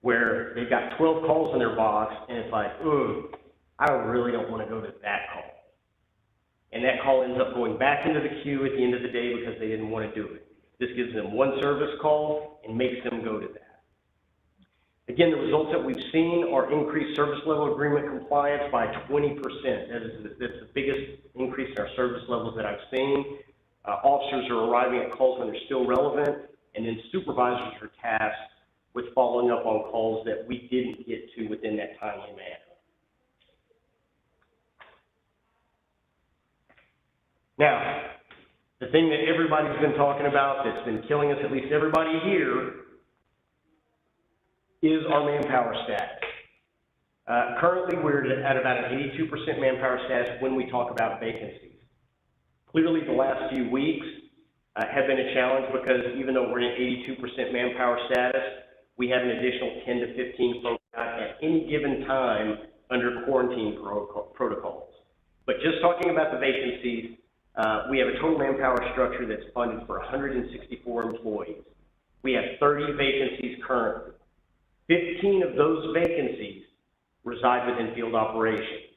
where they've got 12 calls in their box, and it's like, ooh, I really don't want to go to that call. And that call ends up going back into the queue at the end of the day because they didn't want to do it. This gives them one service call and makes them go to that. Again, the results that we've seen are increased service level agreement compliance by 20%. That's the biggest increase in our service levels that I've seen. Officers are arriving at calls when they're still relevant, and then supervisors are tasked with following up on calls that we didn't get to within that timely manner. Now, the thing that everybody's been talking about that's been killing us, at least everybody here, is our manpower status. Currently, we're at about an 82% manpower status when we talk about vacancies. Clearly, the last few weeks have been a challenge because even though we're at 82% manpower status, we have an additional 10 to 15 folks out at any given time under quarantine protocols. But just talking about the vacancies, we have a total manpower structure that's funded for 164 employees. We have 30 vacancies currently. 15 of those vacancies reside within field operations.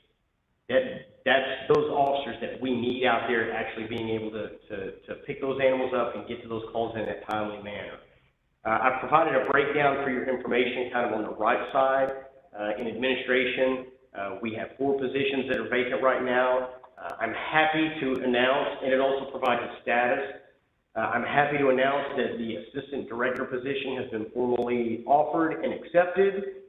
That's those officers that we need out there actually being able to pick those animals up and get to those calls in a timely manner. I've provided a breakdown for your information kind of on the right side. In administration, we have 4 positions that are vacant right now. I'm happy to announce, and it also provides a status, I'm happy to announce that the assistant director position has been formally offered and accepted.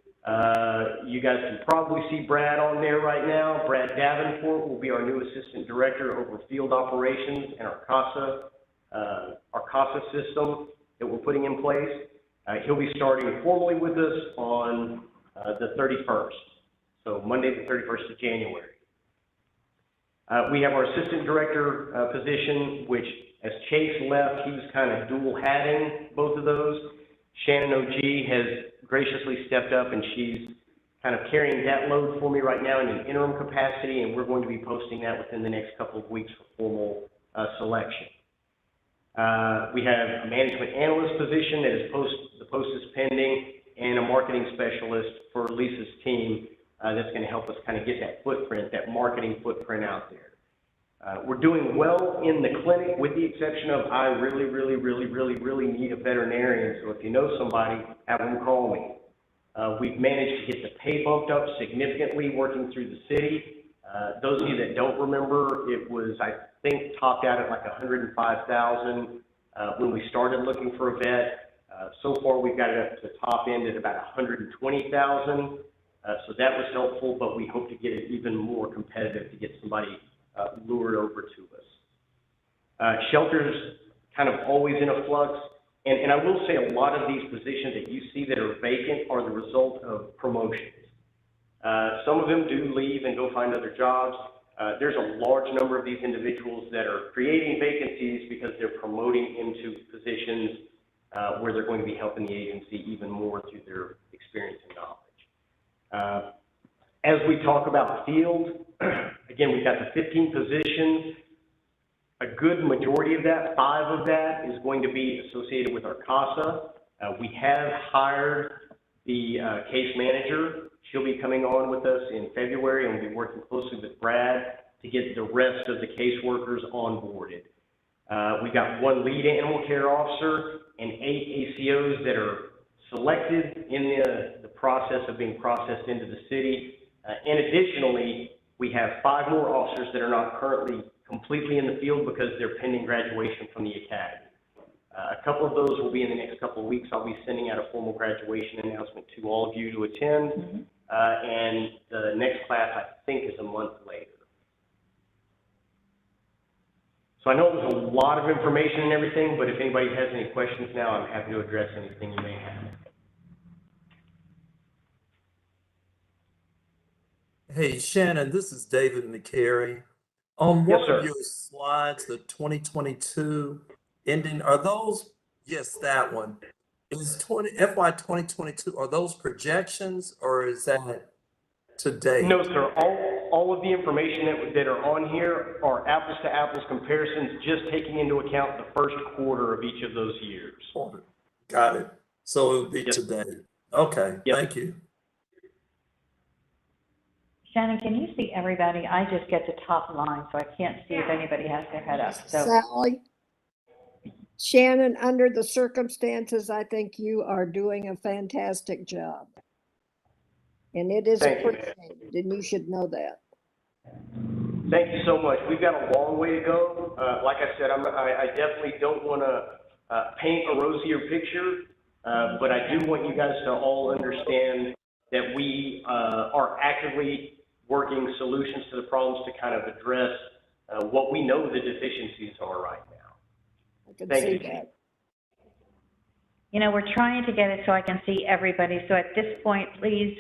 You guys can probably see Brad on there right now. Brad Davenport will be our new assistant director over field operations and our CASA our CASA system that we're putting in place. He'll be starting formally with us on the 31st, so Monday the 31st of January. We have our assistant director position, which as Chase left, he was kind of dual hatting both of those. Shannon O.G. has graciously stepped up, and she's kind of carrying that load for me right now in an interim capacity, and we're going to be posting that within the next couple of weeks for formal selection. We have a management analyst position that is the post is pending, and a marketing specialist for Lisa's team that's going to help us kind of get that footprint, that marketing footprint out there. We're doing well in the clinic, with the exception of I really need a veterinarian. So if you know somebody, have them call me. We've managed to get the pay bumped up significantly working through the city. Those of you that don't remember, it was, I think, topped out at like $105,000 when we started looking for a vet. So far, we've got it up to the top end at about $120,000. So that was helpful, but we hope to get it even more competitive to get somebody lured over to us. Shelter's kind of always in a flux, and I will say a lot of these positions that you see that are vacant are the result of promotions. Some of them do leave and go find other jobs. There's a large number of these individuals that are creating vacancies because they're promoting into positions where they're going to be helping the agency even more through their experience and knowledge. As we talk about field, again, we've got the 15 positions. A good majority of that, 5 of that, is going to be associated with our CASA. We have hired the case manager. She'll be coming on with us in February, and we'll be working closely with Brad to get the rest of the caseworkers onboarded. We've got 1 lead animal care officer and 8 ACOs that are selected in the process of being processed into the city. And additionally, we have 5 more officers that are not currently completely in the field because they're pending graduation from the academy. A couple of those will be in the next couple of weeks. I'll be sending out a formal graduation announcement to all of you to attend. And the next class, I think, is a month later. So I know there's a lot of information and everything, but if anybody has any questions now, I'm happy to address anything you may have. Hey, Shannon, this is David McCary. On Yes, one sir. of your slides, the 2022 ending, are those, yes, that one, is FY 2022, are those projections or is that to date? No, sir. All of the information that are on here are apples to apples comparisons, just taking into account the first quarter of each of those years. Got it. So it would be Yes. today. Okay, Yep. thank you. Shannon, can you see everybody? I just get the top line, so I can't see if anybody has their head up. So Sally? Shannon, under the circumstances, I think you are doing a fantastic job. And it is Thank you, ma'am. appreciated, and you should know that. Thank you so much. We've got a long way to go. Like I said, I definitely don't want to paint a rosier picture, but I do want you guys to all understand that we are actively working solutions to the problems to kind of address what we know the deficiencies are right now. I can Thank see you. that. you know, we're trying to get it so I can see everybody. So at this point, please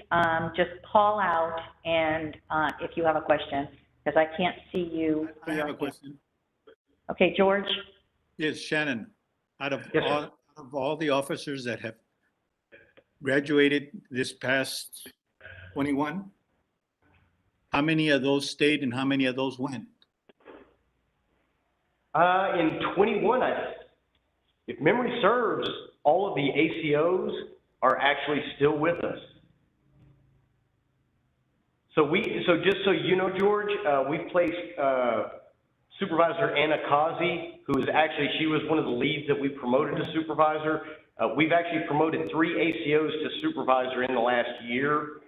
just call out and if you have a question, because I can't see you. I have a question. Okay, George? Yes, Shannon, out of Yes, sir. all the officers that have graduated this past 21, how many of those stayed and how many of those went? In 21, if memory serves, all of the ACOs are actually still with us. So just so you know, George, we've placed Supervisor Anna Kazi, who is actually, she was one of the leads that we promoted to supervisor. We've actually promoted 3 ACOs to supervisor in the last year,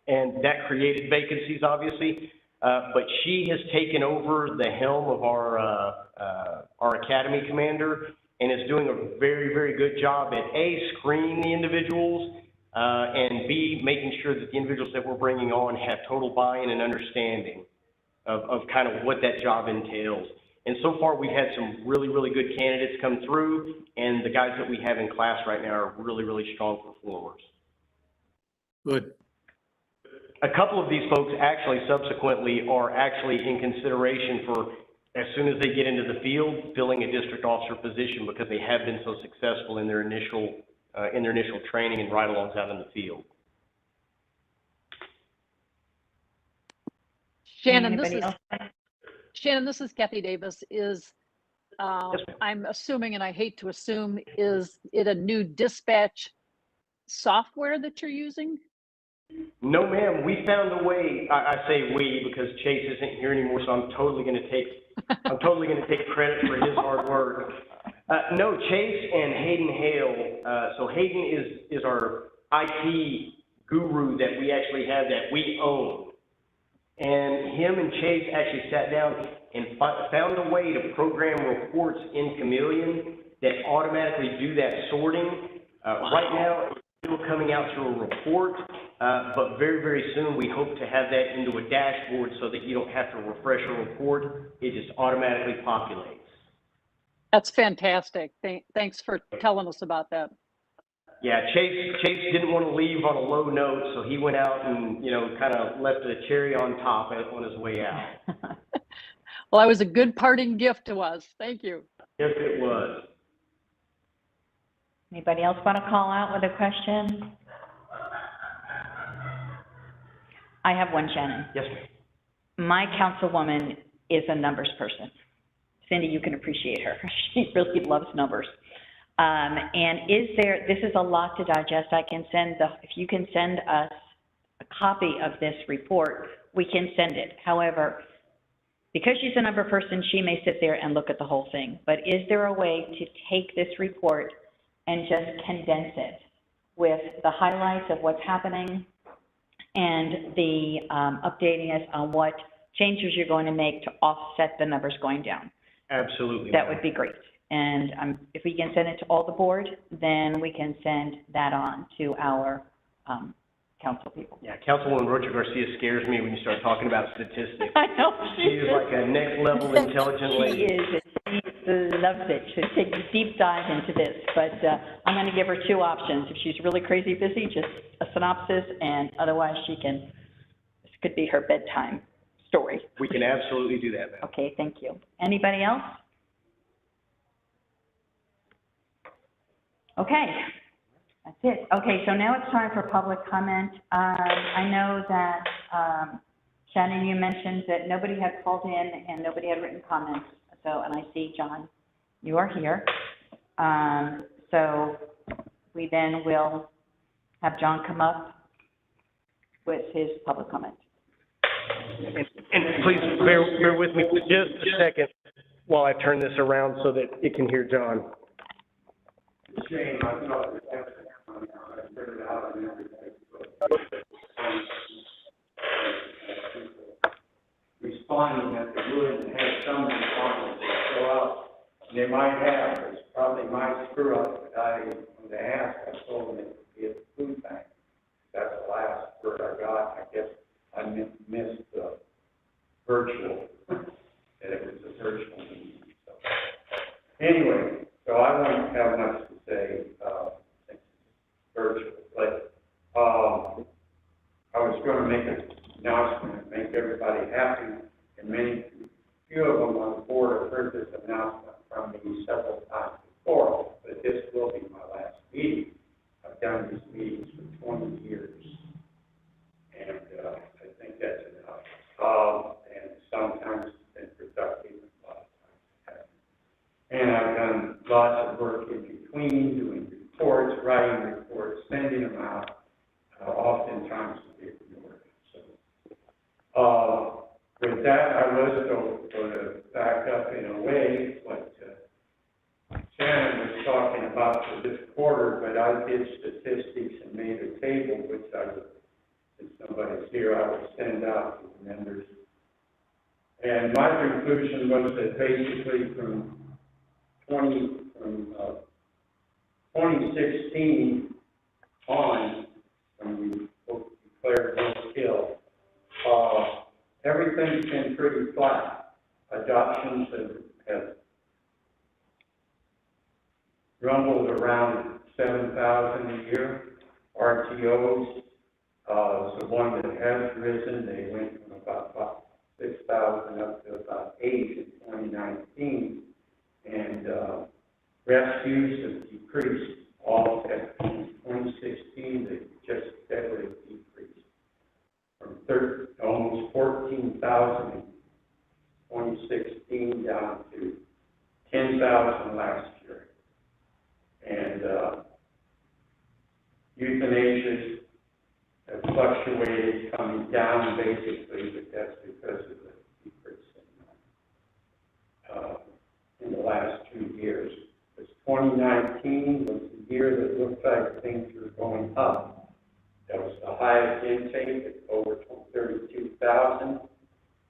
and that created vacancies, obviously. But she has taken over the helm of our academy commander and is doing a very, very good job at A, screening the individuals, and B, making sure that the individuals that we're bringing on have total buy-in and understanding of kind of what that job entails. And so far, we've had some really, really good candidates come through, and the guys that we have in class right now are really, really strong performers. Good. A couple of these folks actually subsequently are actually in consideration for, as soon as they get into the field, filling a district officer position because they have been so successful in their initial training and ride-alongs out in the field. Shannon, Anybody else? this is Kathy Davis. Is I'm assuming, and I hate to assume, is it a new dispatch software that you're using? No, ma'am. We found a way. I say we because Chase isn't here anymore, so I'm totally going to take credit for his hard work. No, Chase and Hayden Hale. So Hayden is our IT guru that we actually have that we own. And him and Chase actually sat down and found a way to program reports in Chameleon that automatically do that sorting. Right now, it's still coming out through a report, but very, very soon we hope to have that into a dashboard so that you don't have to refresh a report. It just automatically populates. That's fantastic. Thanks for telling us about that. Yeah, Chase didn't want to leave on a low note, so he went out and, kind of left a cherry on top on his way out. Well, that was a good parting gift to us. Thank you. Yes, it was. Anybody else want to call out with a question? I have one, Shannon. Yes, ma'am. My councilwoman is a numbers person. Cindy, you can appreciate her. She really loves numbers. And this is a lot to digest. If you can send us a copy of this report, we can send it. However, because she's a number person, she may sit there and look at the whole thing. But is there a way to take this report and just condense it with the highlights of what's happening and the updating us on what changes you're going to make to offset the numbers going down? Absolutely. That would be great. And if we can send it to all the board, then we can send that on to our council people. Yeah, Councilwoman Rocha Garcia scares me when you start talking about statistics. I know. She is like a next level intelligent lady. She is. She loves it. She'll take a deep dive into this. But I'm going to give her two options. If she's really crazy busy, just a synopsis, and otherwise this could be her bedtime story. We can absolutely do that, ma'am. Okay, thank you. Anybody else? Okay, that's it. Okay, so now it's time for public comment. I know that, Shannon, you mentioned that nobody had called in and nobody had written comments. And I see, John, you are here. So we then will have John come up with his public comment. And please bear with me for just a second while I turn this around so that it can hear John. Shame, I thought it was I figured it out and everything. Responding that they would and have some responders that show up. And they might have, it's probably my screw up, but when they asked, I told them it would be a food bank. That's the last word I got. I guess I missed the virtual, that it was a virtual meeting. So. Anyway, so I won't have much to say virtual, but I was going to make an announcement and make everybody happy, and few of them on the board have heard this announcement from me several times before, but this will be my last meeting. I've done these meetings for 20 years, and I think that's enough. And sometimes it's been productive, and a lot of times it hasn't. And I've done lots of work in between, doing reports, writing reports, sending them out, oftentimes to be ignored. So, with that, I was going to back up in a way what Shannon was talking about for this quarter, but I did statistics and made a table, which if somebody's here, I will send out to the members. And my conclusion was that basically from 2016 on, when we declared no kill, everything's been pretty flat. Adoptions 7,000 a year. RTOs is the one that has risen. They went from about 6,000 up to about 8 in 2019. And rescues have decreased. All at 2016, they just steadily decreased from almost 14,000 in 2016 down to 10,000 last year. And euthanasias have fluctuated, coming down basically, but that's because of the decrease in the last 2 years. Because 2019 was the year that looked like things were going up. That was the highest intake at over 32,000,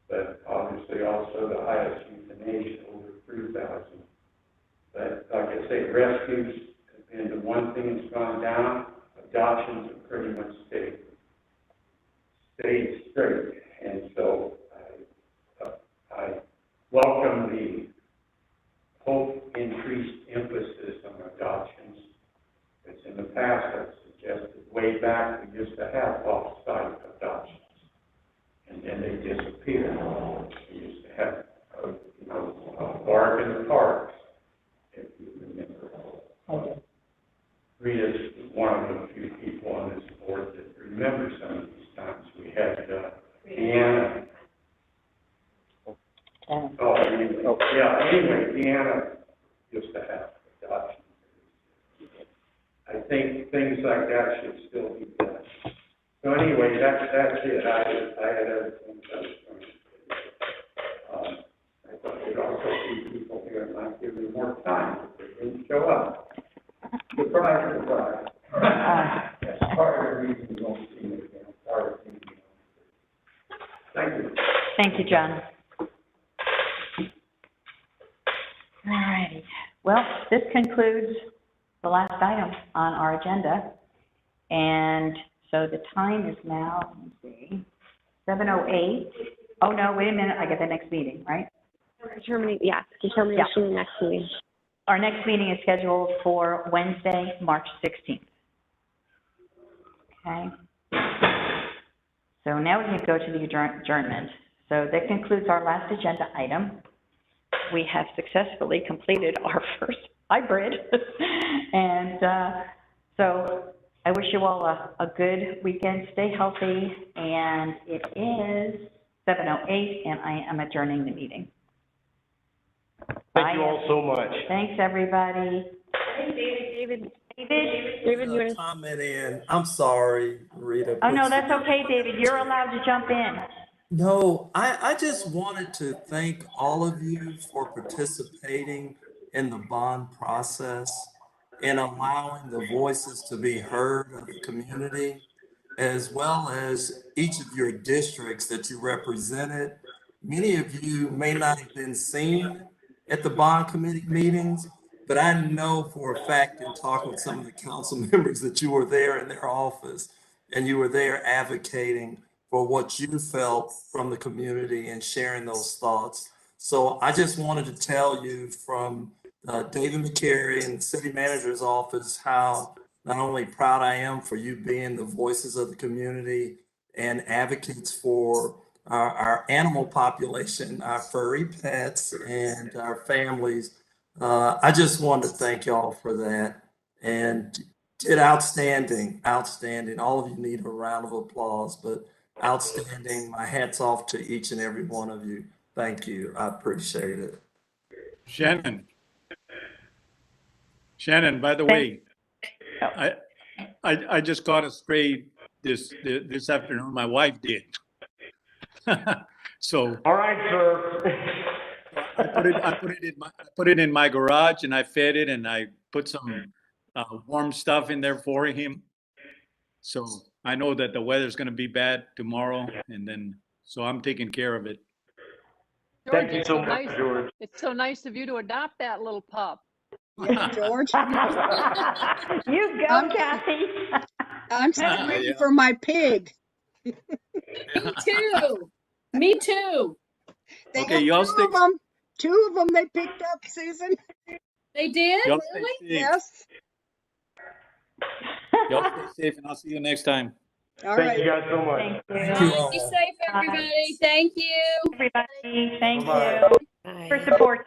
but obviously also the highest euthanasia, over 3,000. But like I say, rescues have been the one thing that's gone down. Adoptions have pretty much stayed straight. And so I welcome the hope increased emphasis on adoptions. Because in the past, I've suggested way back, we used to have off-site adoptions, and then they disappeared. We used to have, a bark in the parks, if you remember. Rita's one of the few people on this board that remember some of these times. We had Deanna. Anyway, Deanna used to have adoptions. I think things like that should still be done. So anyway, that's it. I had other things I was going to say. I thought there'd also be people here that might give me more time, but they didn't show up. Surprise, surprise. That's part of the reason you won't see me again. Part of the reason. Thank you. Thank you, John. All righty. Well, this concludes the last item on our agenda. And so the time is now, let me see, 7:08. Oh, no, wait a minute. I get the next meeting, right? Determination next meeting. Our next meeting is scheduled for Wednesday, March 16th. Okay. So now we can go to the adjournment. So that concludes our last agenda item. We have successfully completed our first hybrid. And so I wish you all a good weekend. Stay healthy. And it is 7:08, and I am adjourning the meeting. Thank you all so much. Thanks, everybody. David, You want to comment in? I'm sorry, Rita. Oh, no, that's okay, David. You're allowed to jump in. No, I just wanted to thank all of you for participating in the bond process and allowing the voices to be heard of the community, as well as each of your districts that you represented. Many of you may not have been seen at the bond committee meetings, but I know for a fact in talking with some of the council members that you were there in their office and you were there advocating for what you felt from the community and sharing those thoughts. So I just wanted to tell you from David McCary and the city manager's office how not only proud I am for you being the voices of the community and advocates for our animal population, our furry pets and our families. I just wanted to thank y'all for that, and did outstanding. All of you need a round of applause, but outstanding. My hat's off to each and every one of you. Thank you. I appreciate it. Shannon, by the way, I just caught a stray this afternoon. My wife did. So all right, sir. I put it in my garage, and I fed it, and I put some warm stuff in there for him. So I know that the weather's going to be bad tomorrow, and then so I'm taking care of it. George, Thank you so much, George. It's so nice of you to adopt that little pup. Yes, George. You go, Kathy. I'm still waiting for my pig. Me too. Me too. They Okay, have y'all two stay. of them. Two of them they picked up, Susan. They did? Y'all Really? stay safe. Yes. Y'all stay safe and I'll see you next time. All Thank you right. guys so much. Thank you. Thank you all. Be safe, everybody. Thank you. Everybody, thank Bye-bye. you Aye. for support